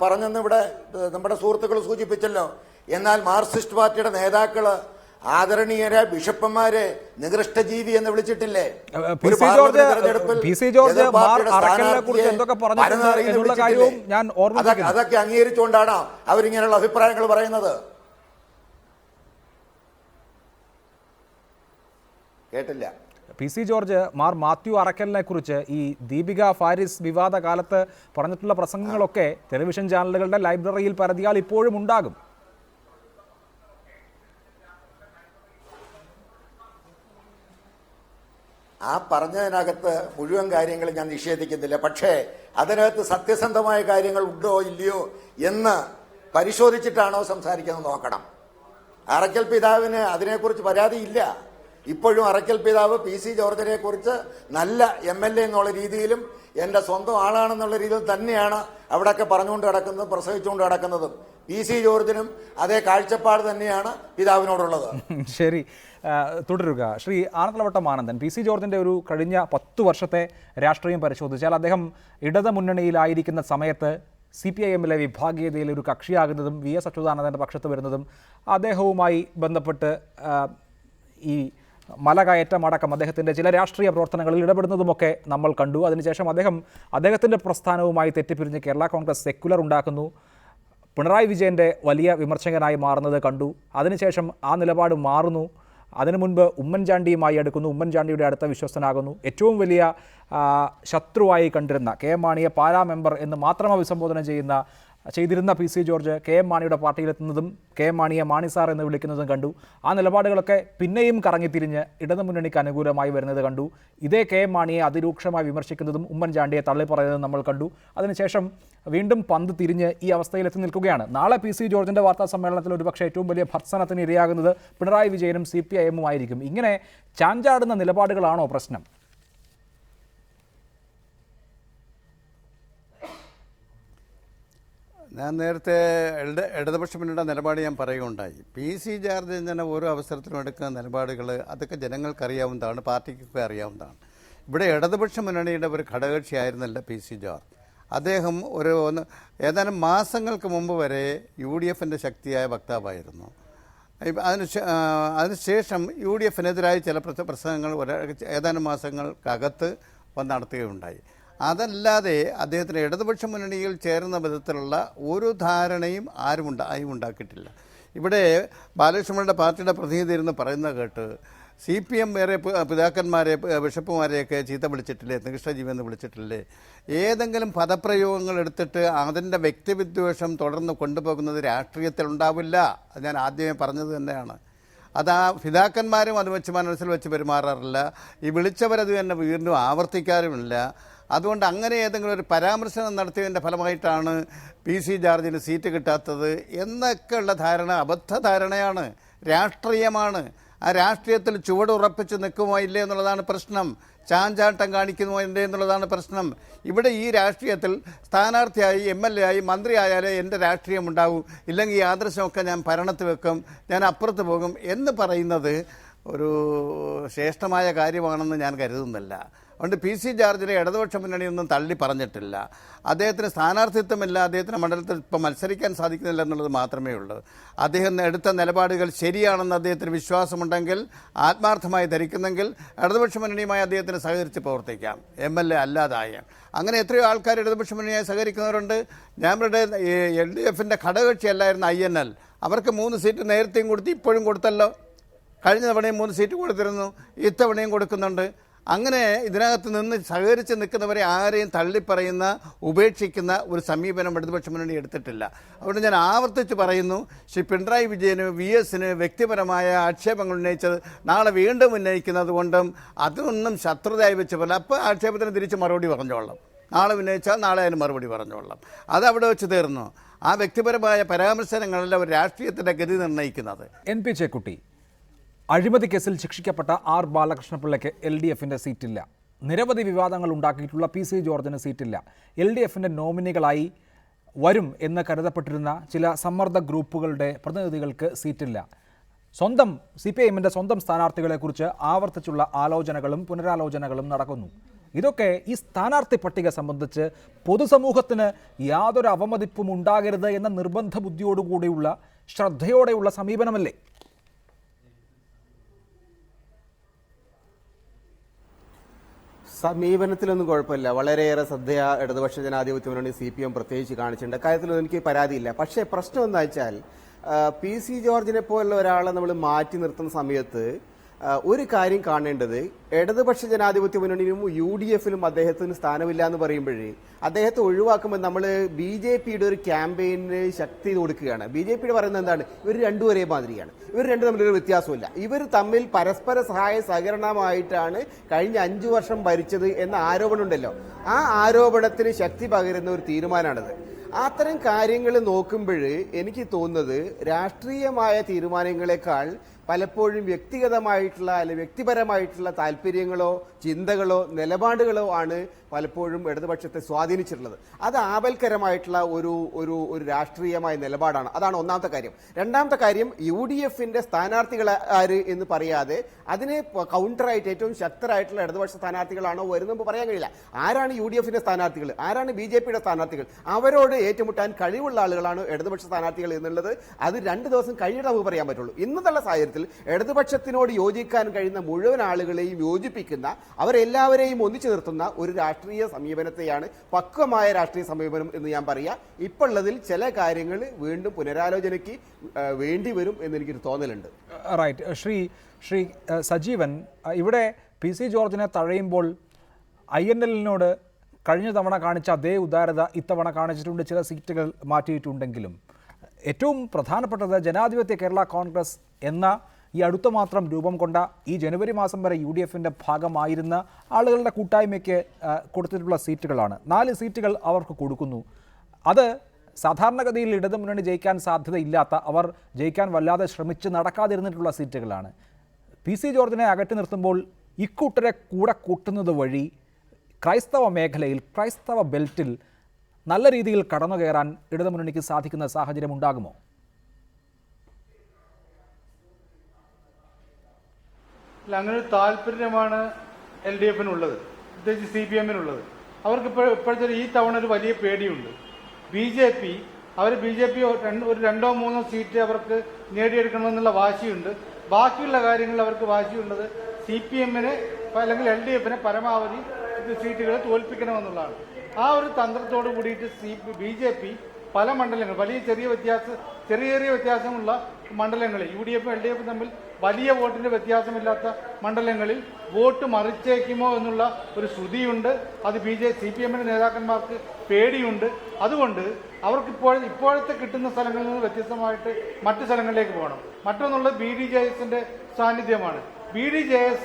പറഞ്ഞെന്ന് ഇവിടെ നമ്മുടെ സുഹൃത്തുക്കൾ സൂചിപ്പിച്ചല്ലോ. എന്നാൽ മാർക്സിസ്റ്റ് പാർട്ടിയുടെ നേതാക്കൾ ആദരണീയരെ ബിഷപ്പന്മാരെ നികൃഷ്ടജീവി എന്ന് വിളിച്ചിട്ടില്ലേ? അതൊക്കെ അംഗീകരിച്ചുകൊണ്ടാണ് അവരിങ്ങനെയുള്ള അഭിപ്രായങ്ങൾ പറയുന്നത്. കേട്ടില്ല. P C George Mar Mathew അറക്കലിനെ കുറിച്ച് ഈ ദീപിക ഫാരിസ് വിവാദ കാലത്ത് പറഞ്ഞിട്ടുള്ള പ്രസംഗങ്ങളൊക്കെ ടെലിവിഷൻ ചാനലുകളുടെ ലൈബ്രറിയിൽ പരതിയാൽ ഇപ്പോഴും ഉണ്ടാകും. ആ പറഞ്ഞതിനകത്ത് മുഴുവൻ കാര്യങ്ങൾ ഞാൻ നിഷേധിക്കുന്നില്ല. പക്ഷേ അതിനകത്ത് സത്യസന്ധമായ കാര്യങ്ങൾ ഉണ്ടോ ഇല്ലയോ എന്ന് പരിശോധിച്ചിട്ടാണോ സംസാരിക്കുന്നത് നോക്കണം. അറക്കൽ പിതാവിന് അതിനെക്കുറിച്ച് പരാതിയില്ല. ഇപ്പോഴും അറക്കൽ പിതാവ് പി സി ജോർജിനെ കുറിച്ച് നല്ല MLA എന്നുള്ള രീതിയിലും എൻ്റെ സ്വന്തം ആളാണെന്നുള്ള രീതിയിൽ തന്നെയാണ് അവിടെയൊക്കെ പറഞ്ഞുകൊണ്ട് കിടക്കുന്നതും പ്രസംഗിച്ചുകൊണ്ട് കിടക്കുന്നതും. പി സി ജോർജിനും അതേ കാഴ്ചപ്പാട് തന്നെയാണ് പിതാവിനോടുള്ളത്. ശരി, തുടരുക. ശ്രീ ആനന്ദവട്ടം ആനന്ദൻ, പി സി ജോർജിൻ്റെ ഒരു കഴിഞ്ഞ 10 വർഷത്തെ രാഷ്ട്രീയം പരിശോധിച്ചാൽ അദ്ദേഹം ഇടത് മുന്നണിയിലായിരിക്കുന്ന സമയത്ത് CPIM-ലെ വിഭാഗീയതയിൽ ഒരു കക്ഷിയാകുന്നതും VS അച്യുതാനന്ദൻ്റെ പക്ഷത്ത് വരുന്നതും അദ്ദേഹവുമായി ബന്ധപ്പെട്ട് ഈ മലകയറ്റമടക്കം അദ്ദേഹത്തിൻ്റെ ചില രാഷ്ട്രീയ പ്രവർത്തനങ്ങളിൽ ഇടപെടുന്നതുമൊക്കെ നമ്മൾ കണ്ടു. അതിനുശേഷം അദ്ദേഹത്തിൻ്റെ പ്രസ്ഥാനവുമായി തെറ്റിപ്പിരിഞ്ഞ് കേരള കോൺഗ്രസ് സെക്യുലർ ഉണ്ടാക്കുന്നു. പിണറായി വിജയൻ്റെ വലിയ വിമർശകനായി മാറുന്നത് കണ്ടു. അതിനുശേഷം ആ നിലപാട് മാറുന്നു. അതിനു മുൻപ് ഉമ്മൻചാണ്ടിയുമായി അടുക്കുന്നു. ഉമ്മൻചാണ്ടിയുടെ അടുത്ത വിശ്വസ്തനാകുന്നു. ഏറ്റവും വലിയ ശത്രുവായി കണ്ടിരുന്ന KM മാണിയെ പാരാ മെമ്പർ എന്ന് മാത്രം അഭിസംബോധന ചെയ്തിരുന്ന പി സി ജോർജ് KM മാണിയുടെ പാർട്ടിയിലെത്തുന്നതും KM മാണിയെ മാണി സാർ എന്ന് വിളിക്കുന്നതും കണ്ടു. ആ നിലപാടുകളൊക്കെ പിന്നെയും കറങ്ങിത്തിരിഞ്ഞ് ഇടതുമുന്നണിക്ക് അനുകൂലമായി വരുന്നത് കണ്ടു. ഇതേ KM മാണിയെ അതിരൂക്ഷമായി വിമർശിക്കുന്നതും ഉമ്മൻചാണ്ടിയെ തള്ളിപ്പറയുന്നതും നമ്മൾ കണ്ടു. അതിനുശേഷം വീണ്ടും പന്ത് തിരിഞ്ഞ് ഈ അവസ്ഥയിലെത്തി നിൽക്കുകയാണ്. നാളെ പി സി ജോർജിൻ്റെ വാർത്താ സമ്മേളനത്തിൽ ഒരുപക്ഷെ ഏറ്റവും വലിയ ഭർസനത്തിന് ഇരയാകുന്നത് പിണറായി വിജയനും CPIM-ഉം ആയിരിക്കും. ഇങ്ങനെ ചാഞ്ചാടുന്ന നിലപാടുകളാണോ പ്രശ്നം? ഞാൻ നേരത്തെ ഇടതുപക്ഷ മുന്നണിയുടെ നിലപാട് ഞാൻ പറയുകയുണ്ടായി. പി സി ജോർജ് തന്നെ ഓരോ അവസരത്തിലും എടുക്കുന്ന നിലപാടുകൾ അതൊക്കെ ജനങ്ങൾക്കറിയാവുന്നതാണ്, പാർട്ടിക്കൊക്കെ അറിയാവുന്നതാണ്. ഇവിടെ ഇടതുപക്ഷ മുന്നണിയുടെ ഒരു ഘടകകക്ഷിയായിരുന്നില്ല പി സി ജോർജ്. അദ്ദേഹം ഏതാനും മാസങ്ങൾക്ക് മുമ്പ് വരെ UDF-ൻ്റെ ശക്തിയായ വക്താവായിരുന്നു. അതിനുശേഷം UDF-നെതിരായി ചില പ്രസംഗങ്ങൾ ഏതാനും മാസങ്ങൾക്കകത്ത് നടത്തുകയുണ്ടായി. അതല്ലാതെ അദ്ദേഹത്തിന് ഇടതുപക്ഷ മുന്നണിയിൽ ചേരുന്ന വിധത്തിലുള്ള ഒരു ധാരണയും ആരും ഉണ്ടാക്കിയിട്ടില്ല. ഇവിടെ ബാലകൃഷ്ണന്റെ പാർട്ടിയുടെ പ്രതിനിധി ഇരുന്ന് പറയുന്നത് കേട്ട് CPM വേറെ പിതാക്കന്മാരെ ബിഷപ്പുമാരെയൊക്കെ ചീത്ത വിളിച്ചിട്ടില്ലേ, നികൃഷ്ടജീവി എന്ന് വിളിച്ചിട്ടില്ലേ? ഏതെങ്കിലും പദപ്രയോഗങ്ങൾ എടുത്തിട്ട് അതിൻ്റെ വ്യക്തിവിദ്വേഷം തുടർന്ന് കൊണ്ടുപോകുന്നത് രാഷ്ട്രീയത്തിൽ ഉണ്ടാവില്ല. അത് ഞാൻ ആദ്യമേ പറഞ്ഞത് തന്നെയാണ്. അത് ആ പിതാക്കന്മാരും അത് വെച്ച് മനസ്സിൽ വെച്ച് പെരുമാറാറില്ല. ഈ വിളിച്ചവരത് തന്നെ വീണ്ടും ആവർത്തിക്കാറുമില്ല. അതുകൊണ്ട് അങ്ങനെ ഏതെങ്കിലും ഒരു പരാമർശനം നടത്തിയതിൻ്റെ ഫലമായിട്ടാണ് പി സി ജോർജിന് സീറ്റ് കിട്ടാത്തത് എന്നൊക്കെയുള്ള ധാരണ അബദ്ധധാരണയാണ്, രാഷ്ട്രീയമാണ്. ആ രാഷ്ട്രീയത്തിൽ ചുവടുറപ്പിച്ച് നിൽക്കുമോ ഇല്ലേ എന്നുള്ളതാണ് പ്രശ്നം. ചാഞ്ചാട്ടം കാണിക്കുമോ ഇല്ലേ എന്നുള്ളതാണ് പ്രശ്നം. ഇവിടെ ഈ രാഷ്ട്രീയത്തിൽ സ്ഥാനാർത്ഥിയായി MLA ആയി മന്ത്രി ആയാലേ എൻ്റെ രാഷ്ട്രീയം ഉണ്ടാവും, ഇല്ലെങ്കിൽ ഈ ആദർശമൊക്കെ ഞാൻ ഭരണത്ത് വെക്കും, ഞാൻ അപ്പുറത്ത് പോകും എന്ന് പറയുന്നത് ഒരു ശ്രേഷ്ഠമായ കാര്യമാണെന്ന് ഞാൻ കരുതുന്നില്ല. അതുകൊണ്ട് പി സി ജോർജിനെ ഇടതുപക്ഷ മുന്നണിയൊന്നും തള്ളി പറഞ്ഞിട്ടില്ല. അദ്ദേഹത്തിന് സ്ഥാനാർത്ഥിത്വമില്ല, അദ്ദേഹത്തിന് മണ്ഡലത്തിൽ ഇപ്പം മത്സരിക്കാൻ സാധിക്കുന്നില്ല എന്നുള്ളത് മാത്രമേ ഉള്ളൂ. അദ്ദേഹം എടുത്ത നിലപാടുകൾ ശരിയാണെന്ന് അദ്ദേഹത്തിന് വിശ്വാസമുണ്ടെങ്കിൽ, ആത്മാർത്ഥമായി ധരിക്കുന്നെങ്കിൽ ഇടതുപക്ഷ മുന്നണിയുമായി അദ്ദേഹത്തിന് സഹകരിച്ച് പ്രവർത്തിക്കാം, MLA അല്ലാതായ. അങ്ങനെ എത്രയോ ആൾക്കാർ ഇടതുപക്ഷ മുന്നണിയായി സഹകരിക്കുന്നവരുണ്ട്. ഞങ്ങളുടെ LDF-ൻ്റെ ഘടകകക്ഷിയല്ലായിരുന്ന INL, അവർക്ക് 3 സീറ്റ് നേരത്തെയും കൊടുത്ത് ഇപ്പോഴും കൊടുത്തല്ലോ. കഴിഞ്ഞ തവണയും 3 സീറ്റ് കൊടുത്തിരുന്നു, ഇത്തവണയും കൊടുക്കുന്നുണ്ട്. അങ്ങനെ ഇതിനകത്ത് നിന്ന് സഹകരിച്ച് നിൽക്കുന്നവരെ ആരെയും തള്ളിപ്പറയുന്ന, ഉപേക്ഷിക്കുന്ന ഒരു സമീപനം ഇടതുപക്ഷ മുന്നണി എടുത്തിട്ടില്ല. അതുകൊണ്ട് ഞാൻ ആവർത്തിച്ച് പറയുന്നു, ശ്രീ പിണറായി വിജയന് VS-ന് വ്യക്തിപരമായ ആക്ഷേപങ്ങൾ ഉന്നയിച്ചത് നാളെ വീണ്ടും ഉന്നയിക്കുന്നത് കൊണ്ടും അതൊന്നും ശത്രുതയായി വെച്ച് പോലെ അപ്പോൾ ആക്ഷേപത്തിന് തിരിച്ച് മറുപടി പറഞ്ഞോളാം. നാളെ ഉന്നയിച്ചാൽ നാളെ അതിന് മറുപടി പറഞ്ഞോളാം. അതവിടെ വെച്ച് തീർന്നു. ആ വ്യക്തിപരമായ പരാമർശനങ്ങളല്ല ഒരു രാഷ്ട്രീയത്തിൻ്റെ ഗതി നിർണ്ണയിക്കുന്നത്. NP ചേക്കുട്ടി, അഴിമതി കേസിൽ ശിക്ഷിക്കപ്പെട്ട R ബാലകൃഷ്ണപിള്ളയ്ക്ക് LDF-ൻ്റെ സീറ്റില്ല. നിരവധി വിവാദങ്ങൾ ഉണ്ടാക്കിയിട്ടുള്ള പി സി ജോർജിന് സീറ്റില്ല. LDF-ൻ്റെ നോമിനികളായി വരും എന്ന് കരുതപ്പെട്ടിരുന്ന ചില സമ്മർദ്ദ ഗ്രൂപ്പുകളുടെ പ്രതിനിധികൾക്ക് സീറ്റില്ല. സ്വന്തം CPIM-ൻ്റെ സ്വന്തം സ്ഥാനാർത്ഥികളെക്കുറിച്ച് ആവർത്തിച്ചുള്ള ആലോചനകളും പുനരാലോചനകളും നടക്കുന്നു. ഇതൊക്കെ ഈ സ്ഥാനാർത്ഥി പട്ടിക സംബന്ധിച്ച് പൊതുസമൂഹത്തിന് യാതൊരു അവമതിപ്പും ഉണ്ടാകരുത് എന്ന നിർബന്ധ ബുദ്ധിയോടുകൂടിയുള്ള ശ്രദ്ധയോടെയുള്ള സമീപനമല്ലേ? സമീപനത്തിലൊന്നും കുഴപ്പമില്ല. വളരെയേറെ ശ്രദ്ധ ഇടതുപക്ഷ ജനാധിപത്യ മുന്നണി CPM പ്രത്യേകിച്ച് കാണിച്ചിട്ടുണ്ട്. കാര്യത്തിലൊന്നും എനിക്ക് പരാതിയില്ല. പക്ഷേ പ്രശ്നം എന്താ വെച്ചാൽ PC ജോർജിനെ പോലുള്ള ഒരാളെ നമ്മൾ മാറ്റി നിർത്തുന്ന സമയത്ത് ഒരു കാര്യം കാണേണ്ടത്, ഇടതുപക്ഷ ജനാധിപത്യ മുന്നണിയും UDFിലും അദ്ദേഹത്തിന് സ്ഥാനമില്ല എന്ന് പറയുമ്പോഴേ അദ്ദേഹത്തെ ഒഴിവാക്കുമ്പോൾ നമ്മൾ BJPയുടെ ഒരു ക്യാമ്പയിന് ശക്തി കൊടുക്കുകയാണ്. BJPയുടെ പറയുന്നത് എന്താണ്? ഇവർ രണ്ടും ഒരേ മാതിരിയാണ്, ഇവർ രണ്ടും തമ്മിലൊരു വ്യത്യാസമില്ല, ഇവർ തമ്മിൽ പരസ്പര സഹായ സഹകരണമായിട്ടാണ് കഴിഞ്ഞ 5 വർഷം ഭരിച്ചത് എന്ന ആരോപണമുണ്ടല്ലോ. ആ ആരോപണത്തിന് ശക്തി പകരുന്ന ഒരു തീരുമാനമാണിത്. അത്തരം കാര്യങ്ങൾ നോക്കുമ്പോൾ എനിക്ക് തോന്നുന്നത് രാഷ്ട്രീയമായ തീരുമാനങ്ങളെക്കാൾ പലപ്പോഴും വ്യക്തിഗതമായിട്ടുള്ള അല്ലെങ്കിൽ വ്യക്തിപരമായിട്ടുള്ള താല്പര്യങ്ങളോ ചിന്തകളോ നിലപാടുകളോ ആണ് പലപ്പോഴും ഇടതുപക്ഷത്തെ സ്വാധീനിച്ചിട്ടുള്ളത്. അത് ആപൽക്കരമായിട്ടുള്ള ഒരു ഒരു ഒരു രാഷ്ട്രീയമായ നിലപാടാണ്. അതാണ് ഒന്നാമത്തെ കാര്യം. രണ്ടാമത്തെ കാര്യം, UDFിന്റെ സ്ഥാനാർത്ഥികൾ ആര് എന്ന് പറയാതെ അതിനെ കൗണ്ടറായിട്ട് ഏറ്റവും ശക്തരായിട്ടുള്ള ഇടതുപക്ഷ സ്ഥാനാർത്ഥികളാണോ വരുന്നത് പറയാൻ കഴിയില്ല. ആരാണ് UDFിന്റെ സ്ഥാനാർത്ഥികൾ, ആരാണ് BJPയുടെ സ്ഥാനാർത്ഥികൾ, അവരോട് ഏറ്റുമുട്ടാൻ കഴിവുള്ള ആളുകളാണ് ഇടതുപക്ഷ സ്ഥാനാർത്ഥികൾ എന്നുള്ളത് അത് 2 ദിവസം കഴിഞ്ഞിട്ട് നമുക്ക് പറയാൻ പറ്റുള്ളൂ. ഇന്നത്തെ സാഹചര്യത്തിൽ ഇടതുപക്ഷത്തിനോട് യോജിക്കാൻ കഴിയുന്ന മുഴുവൻ ആളുകളെയും യോജിപ്പിക്കുന്ന, അവരെല്ലാവരെയും ഒന്നിച്ചു നിർത്തുന്ന ഒരു രാഷ്ട്രീയ സമീപനത്തെയാണ് പക്വമായ രാഷ്ട്രീയ സമീപനം എന്ന് ഞാൻ പറയാം. ഇപ്പോൾ ഉള്ളതിൽ ചില കാര്യങ്ങൾ വീണ്ടും പുനരാലോചനയ്ക്ക് വേണ്ടി വരും എന്നെനിക്കൊരു തോന്നലുണ്ട്. റൈറ്റ്. ശ്രീ സജീവൻ, ഇവിടെ PC ജോർജിനെ തഴയുമ്പോൾ INL-നോട് കഴിഞ്ഞ തവണ കാണിച്ച അതേ ഉദാരത ഇത്തവണ കാണിച്ചിട്ടുണ്ട്. ചില സീറ്റുകൾ മാറ്റിയിട്ടുണ്ടെങ്കിലും ഏറ്റവും പ്രധാനപ്പെട്ടത് ജനാധിപത്യ കേരള കോൺഗ്രസ് എന്ന ഈ അടുത്ത മാത്രം രൂപം കൊണ്ട ഈ ജനുവരി മാസം വരെ UDFിൻ്റെ ഭാഗമായിരുന്ന ആളുകളുടെ കൂട്ടായ്മയ്ക്ക് കൊടുത്തിട്ടുള്ള സീറ്റുകളാണ്. 4 സീറ്റുകൾ അവർക്ക് കൊടുക്കുന്നു. അത് സാധാരണഗതിയിൽ ഇടതുമുന്നണി ജയിക്കാൻ സാധ്യതയില്ലാത്ത, അവർ ജയിക്കാൻ വല്ലാതെ ശ്രമിച്ച് നടക്കാതിരുന്നിട്ടുള്ള സീറ്റുകളാണ്. PC ജോർജിനെ അകറ്റി നിർത്തുമ്പോൾ ഇക്കൂട്ടരെ കൂടെ കൂട്ടുന്നത് വഴി ക്രൈസ്തവ മേഖലയിൽ, ക്രൈസ്തവ ബെൽറ്റിൽ നല്ല രീതിയിൽ കടന്നു കയറാൻ ഇടതുമുന്നണിക്ക് സാധിക്കുന്ന സാഹചര്യം ഉണ്ടാകുമോ? അങ്ങനെ ഒരു താല്പര്യമാണ് LDFിനുള്ളത്, പ്രത്യേകിച്ച് CPMനുള്ളത്. അവർക്ക് ഇപ്പോഴത്തെ ഈ തവണ ഒരു വലിയ പേടിയുണ്ട്. BJP ഒരു 2-3 സീറ്റ് അവർക്ക് നേടിയെടുക്കണമെന്നുള്ള വാശിയുണ്ട്. ബാക്കിയുള്ള കാര്യങ്ങളിൽ അവർക്ക് വാശിയുള്ളത് CPMനെ അല്ലെങ്കിൽ LDFിനെ പരമാവധി സീറ്റുകൾ തോൽപ്പിക്കണമെന്നുള്ളതാണ്. ആ ഒരു തന്ത്രത്തോട് കൂടിയിട്ട് BJP പല മണ്ഡലങ്ങൾ, ചെറിയ വ്യത്യാസമുള്ള മണ്ഡലങ്ങളിൽ, UDFും LDFും തമ്മിൽ വലിയ വോട്ടിന്റെ വ്യത്യാസമില്ലാത്ത മണ്ഡലങ്ങളിൽ വോട്ട് മറിച്ചേക്കുമോ എന്നുള്ള ഒരു ശ്രുതിയുണ്ട്. അത് CPMന്റെ നേതാക്കന്മാർക്ക് പേടിയുണ്ട്. അതുകൊണ്ട് അവർക്ക് ഇപ്പോഴത്തെ കിട്ടുന്ന സ്ഥലങ്ങളിൽ നിന്ന് വ്യത്യസ്തമായിട്ട് മറ്റു സ്ഥലങ്ങളിലേക്ക് പോകണം. മറ്റൊന്നുള്ളത് BDJSന്റെ സാന്നിധ്യമാണ്. BDJS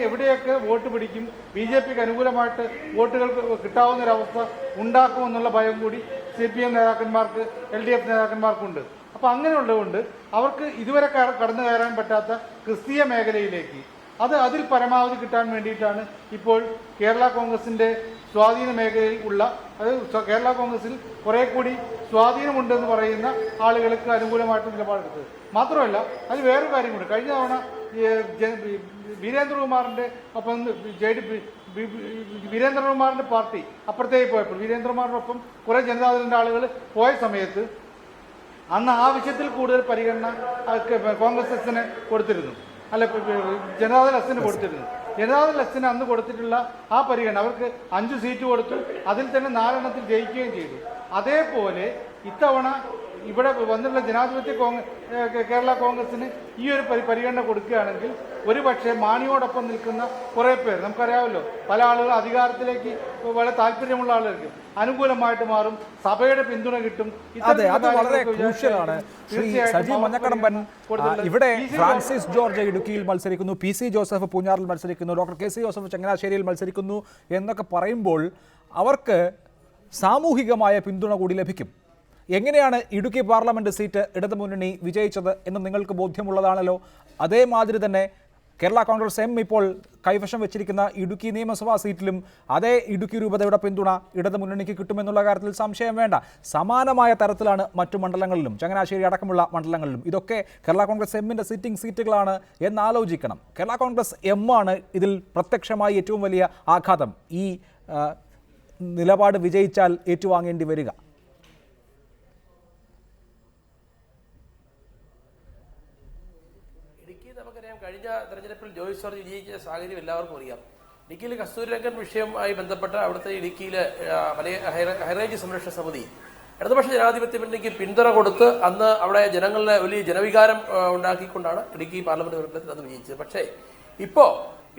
എവിടെയൊക്കെ വോട്ട് പിടിക്കും, BJPക്ക് അനുകൂലമായിട്ട് വോട്ടുകൾ കിട്ടാവുന്നൊരവസ്ഥ ഉണ്ടാക്കുമെന്നുള്ള ഭയം കൂടി CPM നേതാക്കന്മാർക്ക്, LDF നേതാക്കന്മാർക്കുണ്ട്. അപ്പോൾ അങ്ങനെയുള്ളതുകൊണ്ട് അവർക്ക് ഇതുവരെ കടന്നു കയറാൻ പറ്റാത്ത ക്രിസ്തീയ മേഖലയിലേക്ക് അതിൽ പരമാവധി കിട്ടാൻ വേണ്ടിയിട്ടാണ് ഇപ്പോൾ കേരള കോൺഗ്രസിന്റെ സ്വാധീന മേഖലയിൽ ഉള്ള, കേരള കോൺഗ്രസിൽ കുറെ കൂടി സ്വാധീനമുണ്ടെന്ന് പറയുന്ന ആളുകൾക്ക് അനുകൂലമായിട്ട് നിലപാടെടുത്തത്. മാത്രമല്ല അതിൽ വേറൊരു കാര്യം കൂടി, കഴിഞ്ഞ തവണ വീരേന്ദ്രകുമാറിന്റെ ഒപ്പം വീരേന്ദ്രകുമാറിന്റെ പാർട്ടി അപ്പുറത്തേക്ക് പോയപ്പോൾ വീരേന്ദ്രകുമാറിന്റെ ഒപ്പം കുറെ ജനതാദളിന്റെ ആളുകൾ പോയ സമയത്ത് അന്ന് ആവശ്യത്തിൽ കൂടുതൽ പരിഗണന കോൺഗ്രസ് എസിന് കൊടുത്തിരുന്നു, അല്ല ജനതാദൾ എസിന് കൊടുത്തിരുന്നു. ജനതാദൾ എസിന് അന്ന് കൊടുത്തിട്ടുള്ള ആ പരിഗണന, അവർക്ക് 5 സീറ്റ് കൊടുത്തു, അതിൽ തന്നെ 4 ജയിക്കുകയും ചെയ്തു. അതേപോലെ ഇത്തവണ ഇവിടെ വന്നിട്ടുള്ള ജനാധിപത്യ കേരള കോൺഗ്രസിന് ഈ ഒരു പരിഗണന കൊടുക്കുകയാണെങ്കിൽ ഒരുപക്ഷെ മാണിയോടൊപ്പം നിൽക്കുന്ന കുറെ പേർ, നമുക്കറിയാമല്ലോ, പല ആളുകൾ അധികാരത്തിലേക്ക് വളരെ താല്പര്യമുള്ള ആളുകൾക്ക് അനുകൂലമായിട്ട് മാറും, സഭയുടെ പിന്തുണ കിട്ടും. അതെ, അത് വളരെ ക്രൂഷ്യലാണ്. ശ്രീ സജി മഞ്ഞക്കടമ്പൻ, ഇവിടെ ഫ്രാൻസിസ് ജോർജ് ഇടുക്കിയിൽ മത്സരിക്കുന്നു, PC ജോസഫ് പൂഞ്ഞാറിൽ മത്സരിക്കുന്നു, ഡോക്ടർ KC ജോസഫ് ചങ്ങനാശ്ശേരിയിൽ മത്സരിക്കുന്നു എന്നൊക്കെ പറയുമ്പോൾ അവർക്ക് സാമൂഹികമായ പിന്തുണ കൂടി ലഭിക്കും. എങ്ങനെയാണ് ഇടുക്കി പാർലമെന്റ് സീറ്റ് ഇടതുമുന്നണി വിജയിച്ചത് എന്ന് നിങ്ങൾക്ക് ബോധ്യമുള്ളതാണല്ലോ. അതേമാതിരി തന്നെ കേരള കോൺഗ്രസ് എം ഇപ്പോൾ കൈവശം വെച്ചിരിക്കുന്ന ഇടുക്കി നിയമസഭാ സീറ്റിലും അതേ ഇടുക്കി രൂപതയുടെ പിന്തുണ ഇടതു മുന്നണിക്ക് കിട്ടുമെന്നുള്ള കാര്യത്തിൽ സംശയം വേണ്ട. സമാനമായ തരത്തിലാണ് മറ്റു മണ്ഡലങ്ങളിലും, ചങ്ങനാശ്ശേരി അടക്കമുള്ള മണ്ഡലങ്ങളിലും. ഇതൊക്കെ കേരള കോൺഗ്രസ് എമ്മിൻ്റെ സിറ്റിംഗ് സീറ്റുകളാണ് എന്നാലോചിക്കണം. കേരള കോൺഗ്രസ് എം ആണ് ഇതിൽ പ്രത്യക്ഷമായി ഏറ്റവും വലിയ ആഘാതം. ഈ നിലപാട് വിജയിച്ചാൽ ഏറ്റുവാങ്ങേണ്ടി വരിക. നമുക്കറിയാം, കഴിഞ്ഞ തെരഞ്ഞെടുപ്പിൽ ജോയ്സ് ജോർജ് വിജയിച്ച സാഹചര്യം എല്ലാവർക്കും അറിയാം. ഇടുക്കിയിൽ കസ്തൂരിരംഗൻ വിഷയവുമായി ബന്ധപ്പെട്ട അവിടുത്തെ ഇടുക്കിയിലെ ഹൈറേഞ്ച് സംരക്ഷണ സമിതി ഇടതുപക്ഷ ജനാധിപത്യ മുന്നണിക്ക് പിന്തുണ കൊടുത്ത് അന്ന് അവിടെ ജനങ്ങളുടെ വലിയ ജനവികാരം ഉണ്ടാക്കിക്കൊണ്ടാണ് ഇടുക്കി പാർലമെന്റ് തെരഞ്ഞെടുപ്പിൽ അത് വിജയിച്ചത്. പക്ഷേ ഇപ്പോൾ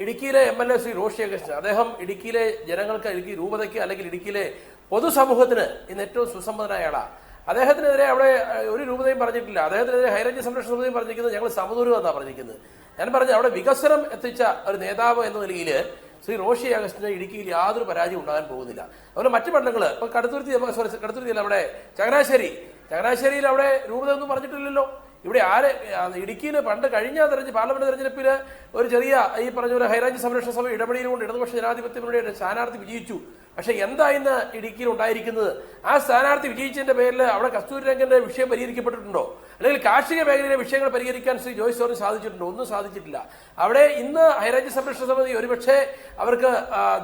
ഇടുക്കിയിലെ MLA ശ്രീ റോഷി അഗസ്റ്റിൻ, അദ്ദേഹം ഇടുക്കിയിലെ ജനങ്ങൾക്ക്, ഇടുക്കി രൂപതയ്ക്ക് അല്ലെങ്കിൽ ഇടുക്കിയിലെ പൊതുസമൂഹത്തിന് ഇന്ന് ഏറ്റവും സുസമ്മതനായ ആളാണ്. അദ്ദേഹത്തിനെതിരെ അവിടെ ഒരു രൂപതയും പറഞ്ഞിട്ടില്ല. അദ്ദേഹത്തിനെതിരെ ഹൈറേഞ്ച് സംരക്ഷണ സമിതിയും പറഞ്ഞിരിക്കുന്നത് ഞങ്ങൾ സമദൂരം എന്നാണ് പറഞ്ഞിരിക്കുന്നത്. ഞാൻ പറഞ്ഞു, അവിടെ വികസനം എത്തിച്ച ഒരു നേതാവ് എന്ന നിലയിൽ ശ്രീ റോഷി അഗസ്റ്റിന് ഇടുക്കിയിൽ യാതൊരു പരാജയം ഉണ്ടാകാൻ പോകുന്നില്ല. അതുപോലെ മറ്റു മണ്ഡലങ്ങൾ, ഇപ്പൊ കടുത്തുരുത്തിയിൽ അവിടെ ചങ്ങനാശ്ശേരിയിൽ അവിടെ രൂപത ഒന്നും പറഞ്ഞിട്ടില്ലല്ലോ. ഇവിടെ ഇടുക്കിയിൽ പണ്ട് കഴിഞ്ഞ പാർലമെന്റ് തെരഞ്ഞെടുപ്പിൽ ഒരു ചെറിയ ഈ പറഞ്ഞ പോലെ ഹൈറേഞ്ച് സംരക്ഷണ സഭ ഇടപെടലുകൊണ്ട് ഇടതുപക്ഷ ജനാധിപത്യ മുന്നണിയുടെ സ്ഥാനാർത്ഥി വിജയിച്ചു. പക്ഷെ എന്താ ഇന്ന് ഇടുക്കിയിൽ ഉണ്ടായിരിക്കുന്നത്? ആ സ്ഥാനാർത്ഥി വിജയിച്ചതിന്റെ പേരിൽ അവിടെ കസ്തൂരിരംഗന്റെ വിഷയം പരിഹരിക്കപ്പെട്ടിട്ടുണ്ടോ? അല്ലെങ്കിൽ കാർഷിക മേഖലയിലെ വിഷയങ്ങൾ പരിഹരിക്കാൻ ശ്രീ ജോയ്സ് ജോർജ് സാധിച്ചിട്ടുണ്ടോ? ഒന്നും സാധിച്ചിട്ടില്ല. അവിടെ ഇന്ന് ഹൈറേഞ്ച് സംരക്ഷണ സമിതി ഒരുപക്ഷെ അവർക്ക്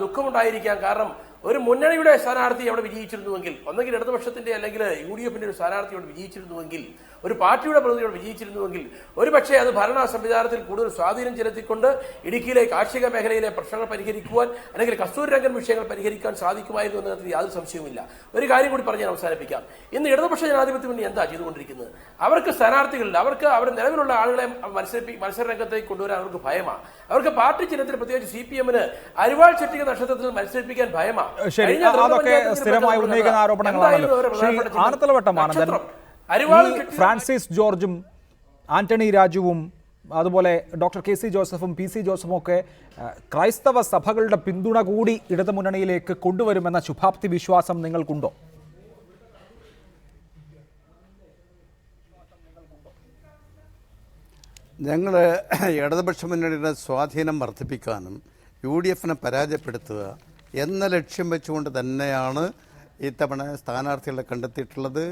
ദുഃഖമുണ്ടായിരിക്കാം. കാരണം ഒരു മുന്നണിയുടെ സ്ഥാനാർത്ഥി അവിടെ വിജയിച്ചിരുന്നുവെങ്കിൽ, ഒന്നെങ്കിൽ ഇടതുപക്ഷത്തിന്റെ അല്ലെങ്കിൽ UDFന്റെ ഒരു സ്ഥാനാർത്ഥി അവിടെ വിജയിച്ചിരുന്നുവെങ്കിൽ, ഒരു പാർട്ടിയുടെ പ്രതിനിധിയോട് വിജയിച്ചിരുന്നുവെങ്കിൽ ഒരുപക്ഷെ അത് ഭരണ സംവിധാനത്തിൽ കൂടുതൽ സ്വാധീനം ചെലുത്തിക്കൊണ്ട് ഇടുക്കിയിലെ കാർഷിക മേഖലയിലെ പ്രശ്നങ്ങൾ പരിഹരിക്കുവാൻ അല്ലെങ്കിൽ കസ്തൂരിരംഗൻ വിഷയങ്ങൾ പരിഹരിക്കാൻ സാധിക്കുമായിരുന്നു എന്നതിൽ യാതൊരു സംശയവുമില്ല. ഒരു കാര്യം കൂടി പറഞ്ഞ് ഞാൻ അവസാനിപ്പിക്കാം. ഇന്ന് ഇടതുപക്ഷ ജനാധിപത്യ മുന്നണി എന്താ ചെയ്തുകൊണ്ടിരിക്കുന്നത്? അവർക്ക് സ്ഥാനാർത്ഥികളില്ല. അവർക്ക് അവിടെ നിലവിലുള്ള ആളുകളെ മത്സരരംഗത്തേക്ക് കൊണ്ടുവരാൻ അവർക്ക് ഭയമാണ്. അവർക്ക് പാർട്ടി ചിഹ്നത്തിൽ പ്രത്യേകിച്ച് CPMന് അരിവാൾ ചുറ്റിക നക്ഷത്രത്തിൽ മത്സരിപ്പിക്കാൻ ഭയമാണ്. ശരി, അതൊക്കെ സ്ഥിരമായി ഉന്നയിക്കുന്ന ആരോപണങ്ങളാണല്ലോ. ശ്രീ ആനത്തലവട്ടം ആനന്ദൻ, ഫ്രാൻസിസ് ജോർജും ആന്റണി രാജുവും അതുപോലെ ഡോക്ടർ KC ജോസഫും PC ജോസഫും ഒക്കെ ക്രൈസ്തവ സഭകളുടെ പിന്തുണ കൂടി ഇടതുമുന്നണിയിലേക്ക് കൊണ്ടുവരുമെന്ന ശുഭാപ്തി വിശ്വാസം നിങ്ങൾക്കുണ്ടോ? ഞങ്ങൾ ഇടതുപക്ഷ മുന്നണിയുടെ സ്വാധീനം വർദ്ധിപ്പിക്കാനും UDFനെ പരാജയപ്പെടുത്തുക എന്ന ലക്ഷ്യം വെച്ചുകൊണ്ട് തന്നെയാണ് ഇത്തവണ സ്ഥാനാർത്ഥികളെ കണ്ടെത്തിയിട്ടുള്ളത്,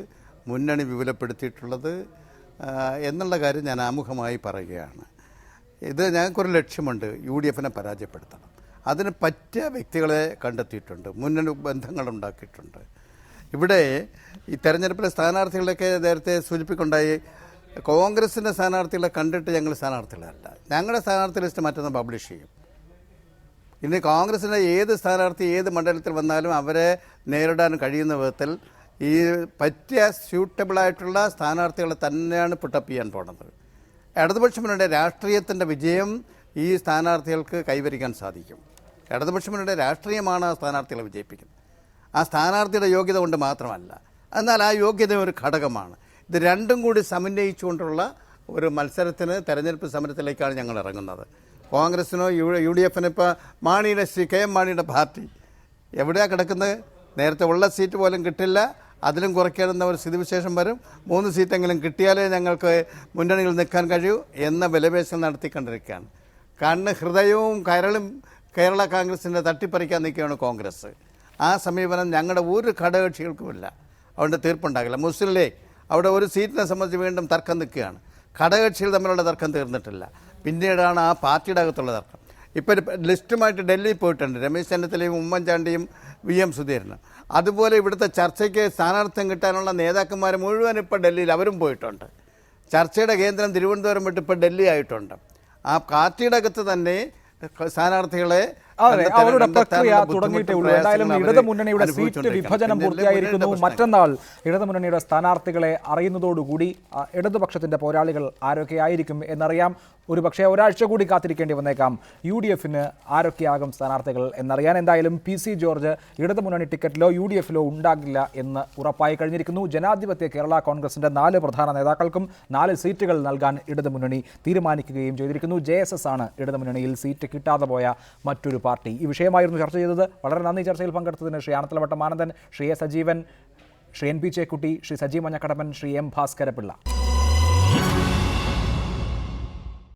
മുന്നണി വിപുലപ്പെടുത്തിയിട്ടുള്ളത് എന്നുള്ള കാര്യം ഞാൻ ആമുഖമായി പറയുകയാണ്. ഇത് ഞങ്ങൾക്കൊരു ലക്ഷ്യമുണ്ട്, UDFനെ പരാജയപ്പെടുത്തണം. അതിന് പറ്റിയ വ്യക്തികളെ കണ്ടെത്തിയിട്ടുണ്ട്, മുന്നണി ബന്ധങ്ങളുണ്ടാക്കിയിട്ടുണ്ട്. ഇവിടെ ഈ തെരഞ്ഞെടുപ്പിലെ സ്ഥാനാർത്ഥികളൊക്കെ നേരത്തെ സൂചിപ്പിക്കുണ്ടായി. കോൺഗ്രസിൻ്റെ സ്ഥാനാർത്ഥികളെ കണ്ടിട്ട് ഞങ്ങൾ സ്ഥാനാർത്ഥികളല്ല. ഞങ്ങളുടെ സ്ഥാനാർത്ഥി ലിസ്റ്റ് മറ്റൊന്ന് പബ്ലിഷ് ചെയ്യും. ഇനി കോൺഗ്രസിൻ്റെ ഏത് സ്ഥാനാർത്ഥി ഏത് മണ്ഡലത്തിൽ വന്നാലും അവരെ നേരിടാൻ കഴിയുന്ന വിധത്തിൽ ഈ പറ്റിയ സ്യൂട്ടബിളായിട്ടുള്ള സ്ഥാനാർത്ഥികളെ തന്നെയാണ് പുട്ടപ്പ് ചെയ്യാൻ പോകുന്നത്. ഇടതുപക്ഷ മുന്നണിയുടെ രാഷ്ട്രീയത്തിൻ്റെ വിജയം ഈ സ്ഥാനാർത്ഥികൾക്ക് കൈവരിക്കാൻ സാധിക്കും. ഇടതുപക്ഷ മുന്നണിയുടെ രാഷ്ട്രീയമാണ് ആ സ്ഥാനാർത്ഥികളെ വിജയിപ്പിക്കുന്നത്. ആ സ്ഥാനാർത്ഥിയുടെ യോഗ്യത കൊണ്ട് മാത്രമല്ല, എന്നാൽ ആ യോഗ്യത ഒരു ഘടകമാണ്. ഇത് രണ്ടും കൂടി സമന്വയിച്ചുകൊണ്ടുള്ള ഒരു മത്സരത്തിന്, തെരഞ്ഞെടുപ്പ് സമരത്തിലേക്കാണ് ഞങ്ങൾ ഇറങ്ങുന്നത്. കോൺഗ്രസിനോ UDFനോ ഇപ്പോൾ മാണിയുടെ KM മാണിയുടെ പാർട്ടി എവിടെയാണ് കിടക്കുന്നത്? നേരത്തെ ഉള്ള സീറ്റ് പോലും കിട്ടില്ല, അതിലും കുറയ്ക്കാവുന്ന ഒരു സ്ഥിതിവിശേഷം വരും. 3 സീറ്റെങ്കിലും കിട്ടിയാലേ ഞങ്ങൾക്ക് മുന്നണിയിൽ നിൽക്കാൻ കഴിയൂ എന്ന വിലപേശം നടത്തിക്കൊണ്ടിരിക്കുകയാണ്. ഹൃദയവും കരളും കേരള കോൺഗ്രസിൻ്റെ തട്ടിപ്പറിക്കാൻ നിൽക്കുകയാണ് കോൺഗ്രസ്. ആ സമീപനം ഞങ്ങളുടെ ഒരു ഘടകകക്ഷികൾക്കുമില്ല. അതുകൊണ്ട് തീർപ്പുണ്ടാകില്ല. മുസ്ലിം ലീഗ് അവിടെ ഒരു സീറ്റിനെ സംബന്ധിച്ച് വീണ്ടും തർക്കം നിൽക്കുകയാണ്. ഘടകകക്ഷികൾ തമ്മിലുള്ള തർക്കം തീർന്നിട്ടില്ല. പിന്നീടാണ് ആ പാർട്ടിയുടെ അകത്തുള്ള തർക്കം. ഇപ്പോൾ ലിസ്റ്റുമായിട്ട് ഡൽഹിയിൽ പോയിട്ടുണ്ട് രമേശ് ചെന്നിത്തലയും ഉമ്മൻചാണ്ടിയും VM സുധീരനും. അതുപോലെ ഇവിടുത്തെ ചർച്ചയ്ക്ക് സ്ഥാനാർത്ഥ്യം കിട്ടാനുള്ള നേതാക്കന്മാർ മുഴുവൻ ഇപ്പോൾ ഡൽഹിയിൽ അവരും പോയിട്ടുണ്ട്. ചർച്ചയുടെ കേന്ദ്രം തിരുവനന്തപുരം വിട്ട് ഇപ്പോൾ ഡൽഹി ആയിട്ടുണ്ട്. ആ പാർട്ടിയുടെ അകത്ത് തന്നെ സ്ഥാനാർത്ഥികളെ അവരുടെ പ്രക്രിയ തുടങ്ങിയിട്ടേ ഉള്ളൂ. എന്തായാലും ഇടതുമുന്നണിയുടെ സീറ്റ് വിഭജനം പൂർത്തിയായിരിക്കുന്നു. മറ്റന്നാൾ ഇടതുമുന്നണിയുടെ സ്ഥാനാർത്ഥികളെ അറിയുന്നതോടുകൂടി ഇടതുപക്ഷത്തിന്റെ പോരാളികൾ ആരൊക്കെയായിരിക്കും എന്നറിയാം. ഒരുപക്ഷെ ഒരാഴ്ച കൂടി കാത്തിരിക്കേണ്ടി വന്നേക്കാം UDFന് ആരൊക്കെയാകും സ്ഥാനാർത്ഥികൾ എന്നറിയാൻ. എന്തായാലും PC ജോർജ് ഇടതുമുന്നണി ടിക്കറ്റിലോ UDFലോ ഉണ്ടാകില്ല എന്ന് ഉറപ്പായി കഴിഞ്ഞിരിക്കുന്നു. ജനാധിപത്യ കേരള കോൺഗ്രസിന്റെ 4 പ്രധാന നേതാക്കൾക്കും 4 സീറ്റുകൾ നൽകാൻ ഇടതുമുന്നണി തീരുമാനിക്കുകയും ചെയ്തിരിക്കുന്നു. JSS ആണ് ഇടതുമുന്നണിയിൽ സീറ്റ് കിട്ടാതെ പോയ മറ്റൊരു പാർട്ടി. ഈ വിഷയമായിരുന്നു ചർച്ച ചെയ്തത്. വളരെ നന്ദി ചർച്ചയിൽ പങ്കെടുത്തതിന് Shri Anathalavattom Anandan, Shri A. Sajeevan, Shri NP Chekutty, Shri Saji Manjakkadamban, Shri M. Bhaskara Pillai.